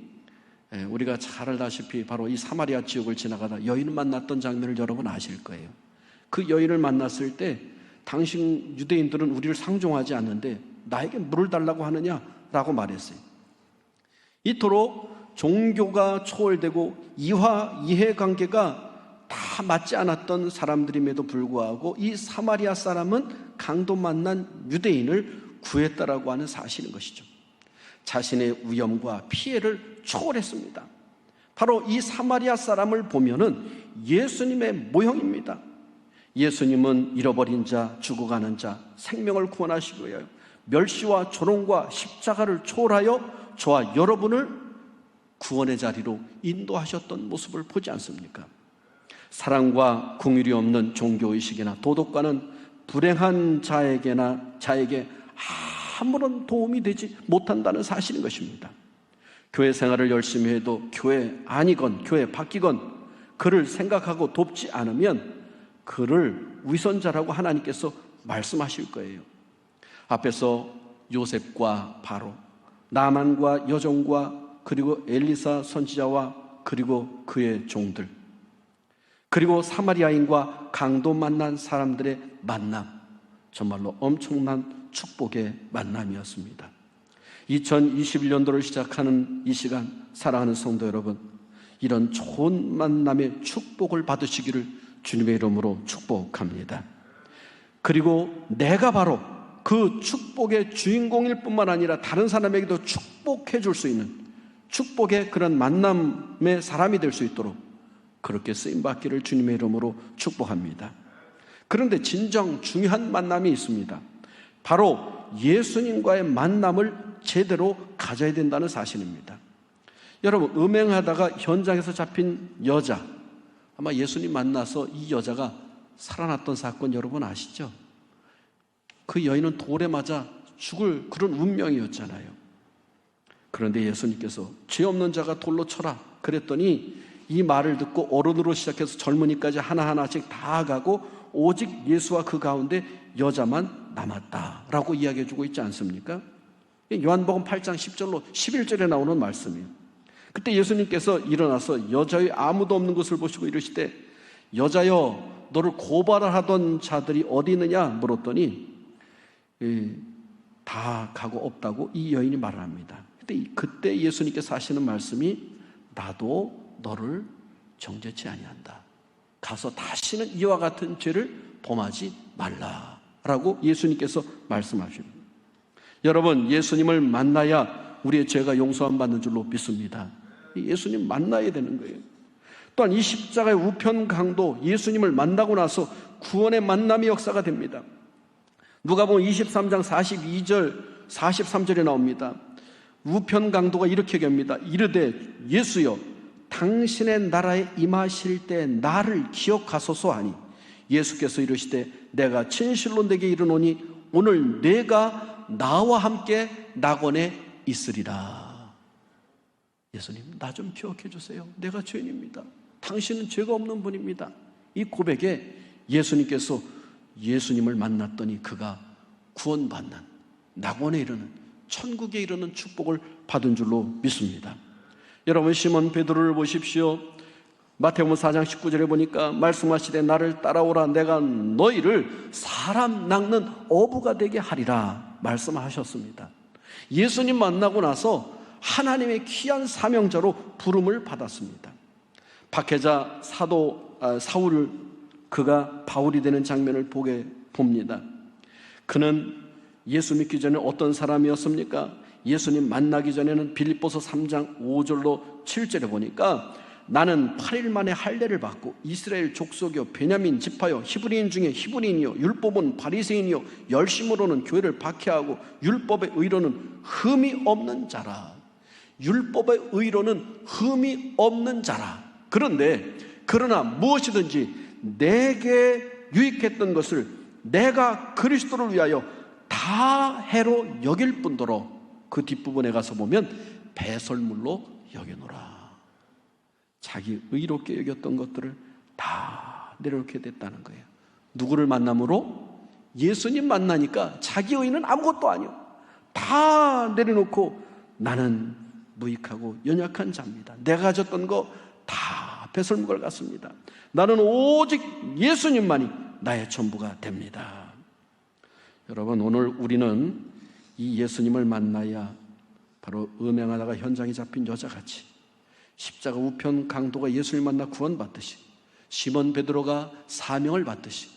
우리가 잘 알다시피 바로 이 사마리아 지역을 지나가다 여인을 만났던 장면을 여러분 아실 거예요. 그 여인을 만났을 때 당신 유대인들은 우리를 상종하지 않는데 나에게 물을 달라고 하느냐라고 말했어요. 이토록 종교가 초월되고 이해관계가 다 맞지 않았던 사람들임에도 불구하고 이 사마리아 사람은 강도 만난 유대인을 구했다라고 하는 사실인 것이죠. 자신의 위험과 피해를 초월했습니다. 바로 이 사마리아 사람을 보면은 예수님의 모형입니다. 예수님은 잃어버린 자, 죽어가는 자, 생명을 구원하시기 위하여 멸시와 조롱과 십자가를 초월하여 저와 여러분을 구원의 자리로 인도하셨던 모습을 보지 않습니까? 사랑과 긍휼이 없는 종교의식이나 도덕과는 불행한 자에게 아무런 도움이 되지 못한다는 사실인 것입니다. 교회 생활을 열심히 해도 교회 아니건 교회 바뀌건 그를 생각하고 돕지 않으면 그를 위선자라고 하나님께서 말씀하실 거예요. 앞에서 요셉과 바로, 나만과 여종과 그리고 엘리사 선지자와 그리고 그의 종들, 그리고 사마리아인과 강도 만난 사람들의 만남, 정말로 엄청난 축복의 만남이었습니다. 2021년도를 시작하는 이 시간, 사랑하는 성도 여러분, 이런 좋은 만남의 축복을 받으시기를 주님의 이름으로 축복합니다. 그리고 내가 바로 그 축복의 주인공일 뿐만 아니라 다른 사람에게도 축복해 줄 수 있는 축복의 그런 만남의 사람이 될 수 있도록 그렇게 쓰임받기를 주님의 이름으로 축복합니다. 그런데 진정 중요한 만남이 있습니다. 바로 예수님과의 만남을 제대로 가져야 된다는 사실입니다. 여러분, 음행하다가 현장에서 잡힌 여자, 아마 예수님 만나서 이 여자가 살아났던 사건 여러분 아시죠? 그 여인은 돌에 맞아 죽을 그런 운명이었잖아요. 그런데 예수님께서 죄 없는 자가 돌로 쳐라 그랬더니 이 말을 듣고 어른으로 시작해서 젊은이까지 하나하나씩 다 가고 오직 예수와 그 가운데 여자만 남았다라고 이야기해 주고 있지 않습니까? 요한복음 8장 10절로 11절에 나오는 말씀이에요. 그때 예수님께서 일어나서 여자의 아무도 없는 것을 보시고 이르시되 여자여 너를 고발하던 자들이 어디 있느냐 물었더니 다 가고 없다고 이 여인이 말을 합니다. 그때 예수님께서 하시는 말씀이 나도 너를 정죄치 아니한다. 가서 다시는 이와 같은 죄를 범하지 말라라고 예수님께서 말씀하십니다. 여러분, 예수님을 만나야 우리의 죄가 용서함 받는 줄로 믿습니다. 예수님 만나야 되는 거예요. 또한 이 십자가의 우편 강도 예수님을 만나고 나서 구원의 만남의 역사가 됩니다. 누가복음 23장 42절 43절에 나옵니다. 우편 강도가 이렇게 얘기합니다. 이르되 예수여 당신의 나라에 임하실 때 나를 기억하소서 하니 예수께서 이르시되 내가 진실로 내게 이르노니 오늘 내가 나와 함께 낙원에 있으리라. 예수님, 나 좀 기억해 주세요. 내가 죄인입니다. 당신은 죄가 없는 분입니다. 이 고백에 예수님께서 예수님을 만났더니 그가 구원받는 낙원에 이르는 천국에 이르는 축복을 받은 줄로 믿습니다. 여러분, 시몬 베드로를 보십시오. 마태복음 4장 19절에 보니까 말씀하시되 나를 따라오라 내가 너희를 사람 낚는 어부가 되게 하리라 말씀하셨습니다. 예수님 만나고 나서 하나님의 귀한 사명자로 부름을 받았습니다. 박해자 사도 사울, 그가 바울이 되는 장면을 봅니다. 그는 예수 믿기 전에 어떤 사람이었습니까? 예수님 만나기 전에는 빌립보서 3장 5절로 7절에 보니까 나는 8일 만에 할례를 받고 이스라엘 족속이요 베냐민 지파요 히브리인 중에 히브리인이요 율법은 바리새인이요 열심으로는 교회를 박해하고 율법의 의로는 흠이 없는 자라. 율법의 의로는 흠이 없는 자라. 그러나 무엇이든지 내게 유익했던 것을 내가 그리스도를 위하여 다 해로 여길 뿐더러 그 뒷부분에 가서 보면 배설물로 여겨노라. 자기 의롭게 여겼던 것들을 다 내려놓게 됐다는 거예요. 누구를 만남으로? 예수님 만나니까 자기 의는 아무것도 아니요. 다 내려놓고 나는 무익하고 연약한 자입니다. 내가 가졌던 거 다 배설물 같습니다. 나는 오직 예수님만이 나의 전부가 됩니다. 여러분, 오늘 우리는 이 예수님을 만나야 바로 음행하다가 현장에 잡힌 여자같이 십자가 우편 강도가 예수를 만나 구원받듯이 시몬 베드로가 사명을 받듯이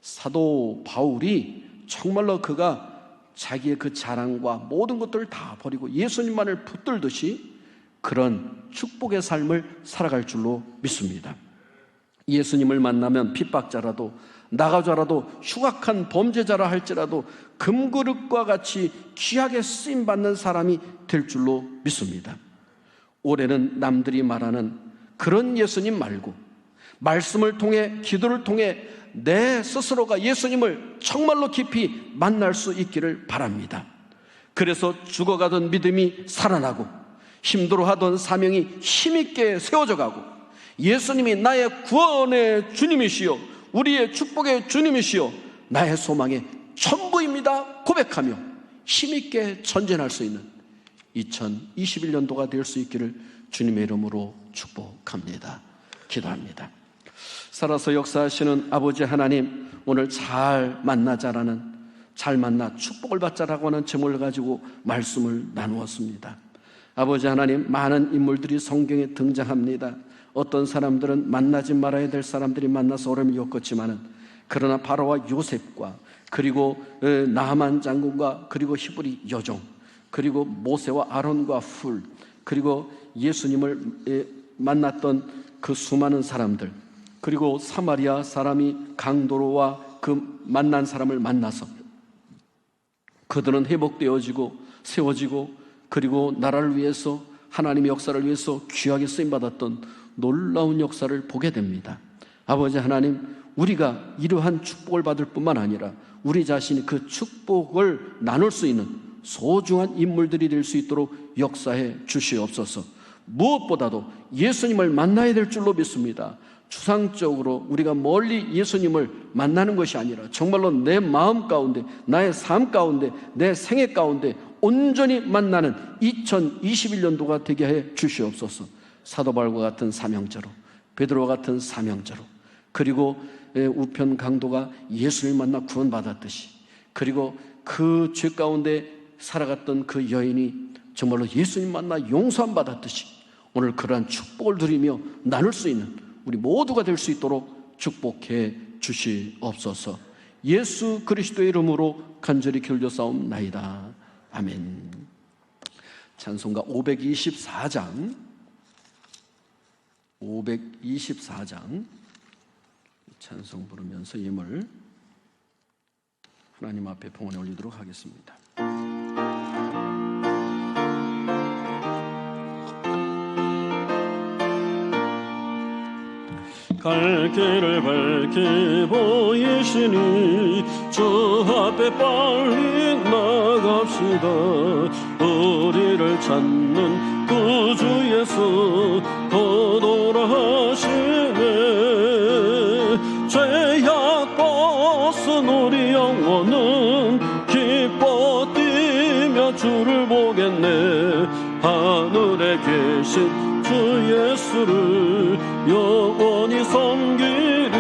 사도 바울이 정말로 그가 자기의 그 자랑과 모든 것들을 다 버리고 예수님만을 붙들듯이 그런 축복의 삶을 살아갈 줄로 믿습니다. 예수님을 만나면 핍박자라도 나가자라도 흉악한 범죄자라 할지라도 금그릇과 같이 귀하게 쓰임받는 사람이 될 줄로 믿습니다. 올해는 남들이 말하는 그런 예수님 말고 말씀을 통해 기도를 통해 내 스스로가 예수님을 정말로 깊이 만날 수 있기를 바랍니다. 그래서 죽어가던 믿음이 살아나고 힘들어하던 사명이 힘있게 세워져 가고 예수님이 나의 구원의 주님이시여 우리의 축복의 주님이시여 나의 소망의 전부입니다 고백하며 힘있게 전진할 수 있는 2021년도가 될 수 있기를 주님의 이름으로 축복합니다. 기도합니다. 살아서 역사하시는 아버지 하나님, 오늘 잘 만나자라는, 잘 만나 축복을 받자라고 하는 제목을 가지고 말씀을 나누었습니다. 아버지 하나님, 많은 인물들이 성경에 등장합니다. 어떤 사람들은 만나지 말아야 될 사람들이 만나서 어려움을 겪었지만은, 그러나 바로와 요셉과 그리고 나만 장군과 그리고 히브리 여종, 그리고 모세와 아론과 훌, 그리고 예수님을 만났던 그 수많은 사람들, 그리고 사마리아 사람이 강도로와 그 만난 사람을 만나서 그들은 회복되어지고 세워지고 그리고 나라를 위해서, 하나님의 역사를 위해서 귀하게 쓰임받았던 놀라운 역사를 보게 됩니다. 아버지 하나님, 우리가 이러한 축복을 받을 뿐만 아니라 우리 자신이 그 축복을 나눌 수 있는 소중한 인물들이 될 수 있도록 역사해 주시옵소서. 무엇보다도 예수님을 만나야 될 줄로 믿습니다. 추상적으로 우리가 멀리 예수님을 만나는 것이 아니라 정말로 내 마음 가운데, 나의 삶 가운데, 내 생애 가운데 온전히 만나는 2021년도가 되게 해 주시옵소서. 사도 바울과 같은 사명자로, 베드로와 같은 사명자로, 그리고 우편 강도가 예수를 만나 구원받았듯이, 그리고 그 죄 가운데 살아갔던 그 여인이 정말로 예수님 만나 용서함 받았듯이 오늘 그러한 축복을 누리며 나눌 수 있는 우리 모두가 될 수 있도록 축복해 주시옵소서. 예수 그리스도의 이름으로 간절히 기울여싸움나이다. 아멘. 찬송가 524장 찬송 부르면서 예물 하나님 앞에 봉헌에 올리도록 하겠습니다. 갈 길을 밝히 보이시니 주 앞에 빨리 나갑시다. 우리를 찾는 구주 예수 도돌아하시네. 죄악 벗은 우리 영혼은 기뻐 뛰며 주를 보겠네. 하늘에 계신 주 예수를 영원히 섬기리.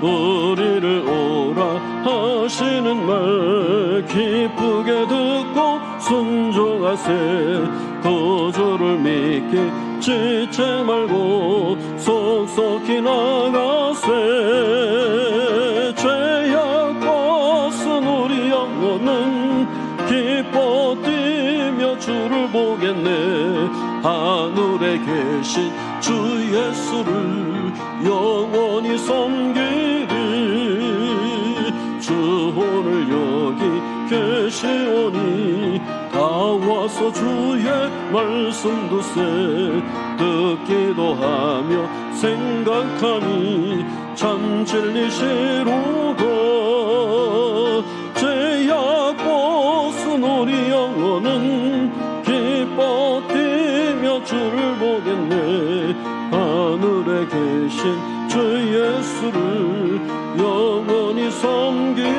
우리를 오라 하시는 말 기쁘게 듣고 순종하세. 구주를 믿기 지체 말고 속속히 나가세. 죄악 벗은 우리 영혼은 기뻐 뛰며 주를 보겠네. 하늘에 계신 주 예수를 영원히 섬기리. 주 오늘 여기 계시오니 다 와서 주의 말씀 듣세. 듣기도 하며 생각하니 참 진리시로다. 죄악 벗은 우리 영혼은 기뻐 뛰며 주를 보겠네. 하늘에 계신 주 예수를 영원히 섬기리.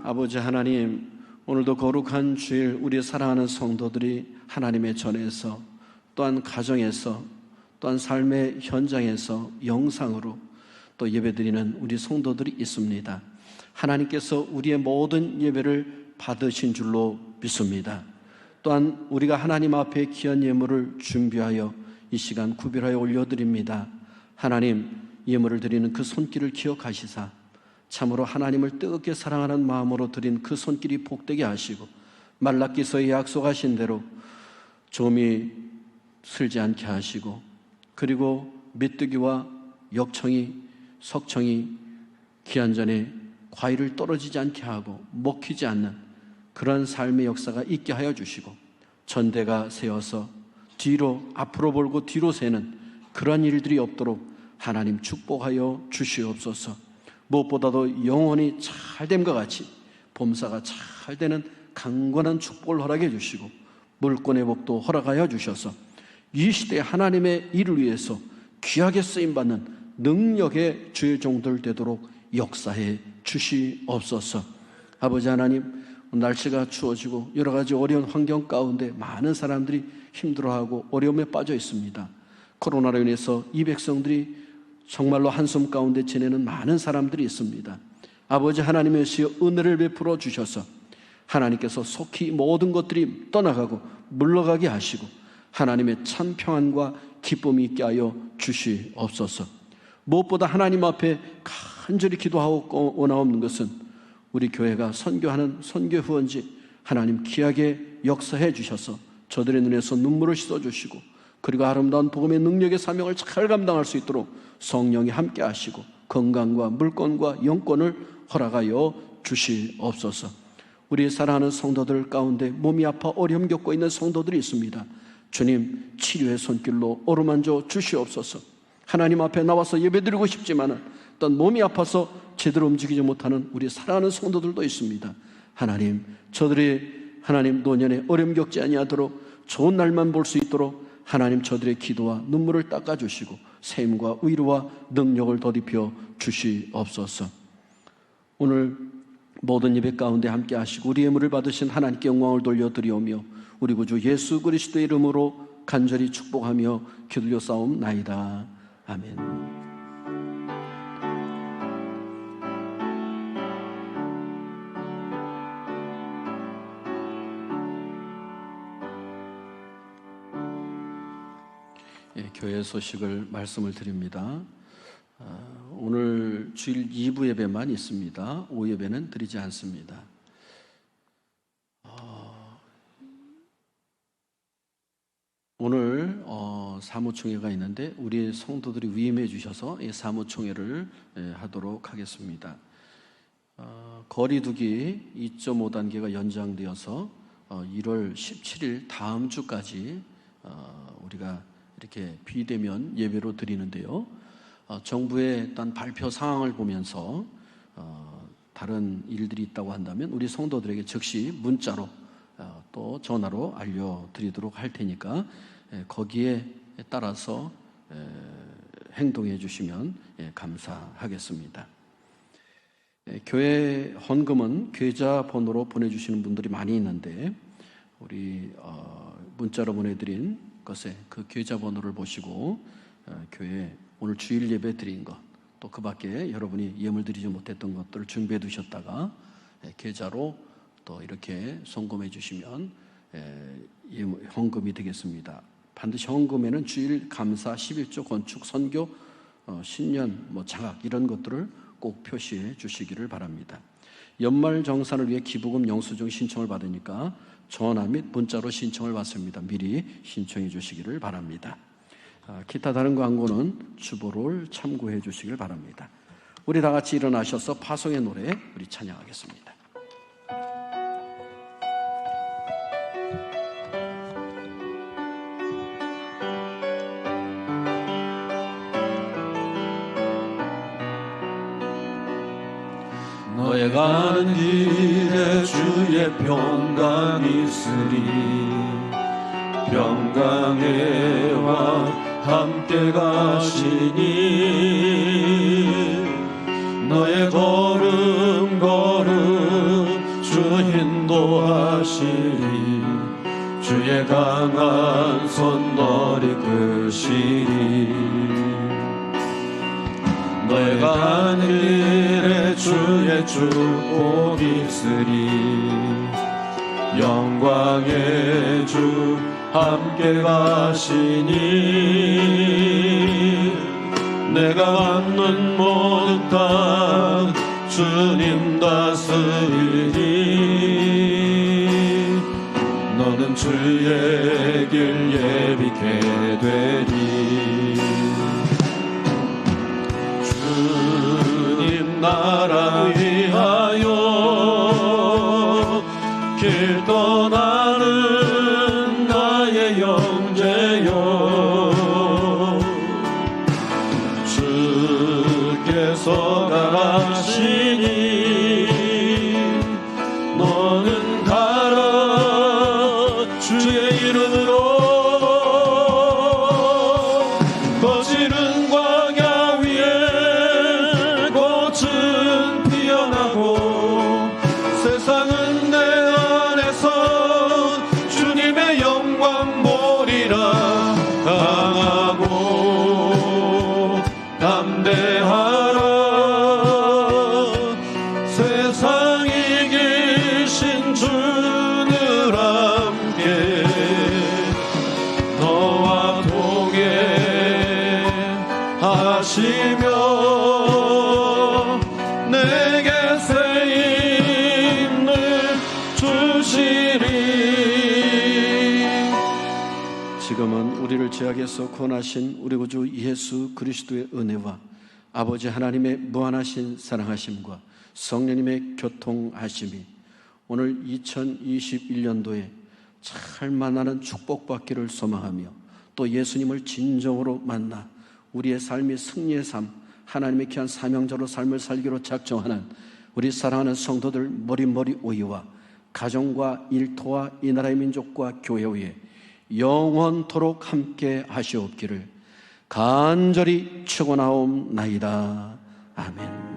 아버지 하나님, 오늘도 거룩한 주일 우리 사랑하는 성도들이 하나님의 전에서, 또한 가정에서, 또한 삶의 현장에서 영상으로 또 예배드리는 우리 성도들이 있습니다. 하나님께서 우리의 모든 예배를 받으신 줄로 믿습니다. 또한 우리가 하나님 앞에 귀한 예물을 준비하여 이 시간 구별하여 올려드립니다. 하나님, 예물을 드리는 그 손길을 기억하시사 참으로 하나님을 뜨겁게 사랑하는 마음으로 드린 그 손길이 복되게 하시고, 말라기서에 약속하신 대로 좀이 슬지 않게 하시고, 그리고 메뚜기와 역청이, 석청이 귀한 전에 과일을 떨어지지 않게 하고 먹히지 않는 그런 삶의 역사가 있게 하여 주시고, 전대가 세어서 뒤로 앞으로 벌고 뒤로 새는 그런 일들이 없도록 하나님 축복하여 주시옵소서. 무엇보다도 영혼이 잘됨과 같이 범사가 잘되는 강건한 축복을 허락해 주시고, 물권의 복도 허락하여 주셔서 이 시대에 하나님의 일을 위해서 귀하게 쓰임받는 능력의 주의 종들 되도록 역사해 주시옵소서. 아버지 하나님, 날씨가 추워지고 여러 가지 어려운 환경 가운데 많은 사람들이 힘들어하고 어려움에 빠져 있습니다. 코로나로 인해서 이 백성들이 정말로 한숨 가운데 지내는 많은 사람들이 있습니다. 아버지 하나님의 시여 은혜를 베풀어 주셔서 하나님께서 속히 모든 것들이 떠나가고 물러가게 하시고 하나님의 참 평안과 기쁨이 있게 하여 주시옵소서. 무엇보다 하나님 앞에 간절히 기도하고 원하옵는 것은 우리 교회가 선교하는 선교 후원지 하나님 귀하게 역사해 주셔서 저들의 눈에서 눈물을 씻어주시고 그리고 아름다운 복음의 능력의 사명을 잘 감당할 수 있도록 성령이 함께 하시고 건강과 물건과 영권을 허락하여 주시옵소서. 우리 사랑하는 성도들 가운데 몸이 아파 어려움 겪고 있는 성도들이 있습니다. 주님, 치료의 손길로 어루만져 주시옵소서. 하나님 앞에 나와서 예배드리고 싶지만은 어떤 몸이 아파서 제대로 움직이지 못하는 우리 사랑하는 성도들도 있습니다. 하나님, 저들이 하나님 노년에 어려움 겪지 아니하도록 좋은 날만 볼 수 있도록 하나님 저들의 기도와 눈물을 닦아주시고 세임과 위로와 능력을 더딥혀 주시옵소서. 오늘 모든 예배 가운데 함께 하시고 우리의 예물을 받으신 하나님께 영광을 돌려드리오며 우리 구주 예수 그리스도의 이름으로 간절히 축복하며 기도려 싸움나이다. 아멘. 교회 소식을 말씀을 드립니다. 오늘 주일 2부 예배만 있습니다. 오후 예배는 드리지 않습니다. 오늘 사무총회가 있는데 우리 성도들이 위임해 주셔서 이 사무총회를 하도록 하겠습니다. 거리두기 2.5단계가 연장되어서 1월 17일 다음 주까지 우리가 이렇게 비대면 예배로 드리는데요. 정부의 일단 발표 상황을 보면서 다른 일들이 있다고 한다면 우리 성도들에게 즉시 문자로 또 전화로 알려드리도록 할 테니까 거기에 따라서 행동해 주시면 감사하겠습니다. 교회 헌금은 계좌번호로 보내주시는 분들이 많이 있는데 우리 문자로 보내드린 것에 그 계좌번호를 보시고 교회 오늘 주일 예배 드린 것 또 그 밖에 여러분이 예물 드리지 못했던 것들을 준비해 두셨다가 계좌로 또 이렇게 송금해 주시면 헌금이 되겠습니다. 반드시 헌금에는 주일 감사, 11조, 건축, 선교, 신년, 장학 이런 것들을 꼭 표시해 주시기를 바랍니다. 연말 정산을 위해 기부금 영수증 신청을 받으니까 전화 및 문자로 신청을 받습니다. 미리 신청해 주시기를 바랍니다. 기타 다른 광고는 주보를 참고해 주시길 바랍니다. 우리 다 같이 일어나셔서 파송의 노래 우리 찬양하겠습니다. 너의 가는 길에 주의 평강 있으리 평강에와 함께 가시니 너의 걸음 걸음 주 인도하시리 주의 강한 손 너를 이끄시리 너의 가는 길에 주의 축복 있으리 영광의 주 함께 가시니 내가 받는 모든 땅 주님 다스리니 너는 주의 길 예비케 되리 주님 나라 위하여 길 떠나는 나의 형제여 주께서 가시니 너는 가라 주의 이름으로 거칠은 광야 위에 꽃은 피어나고 세상은 내 안에서 지금은 우리를 죄악에서 구원하신 우리 구주 예수 그리스도의 은혜와 아버지 하나님의 무한하신 사랑하심과 성령님의 교통하심이 오늘 2021년도에 잘 만나는 축복받기를 소망하며 또 예수님을 진정으로 만나 우리의 삶이 승리의 삶, 하나님의 귀한 사명자로 삶을 살기로 작정하는 우리 사랑하는 성도들 머리머리 오이와 가정과 일터와 이 나라의 민족과 교회 위에 영원토록 함께 하시옵기를 간절히 축원하옵나이다. 아멘.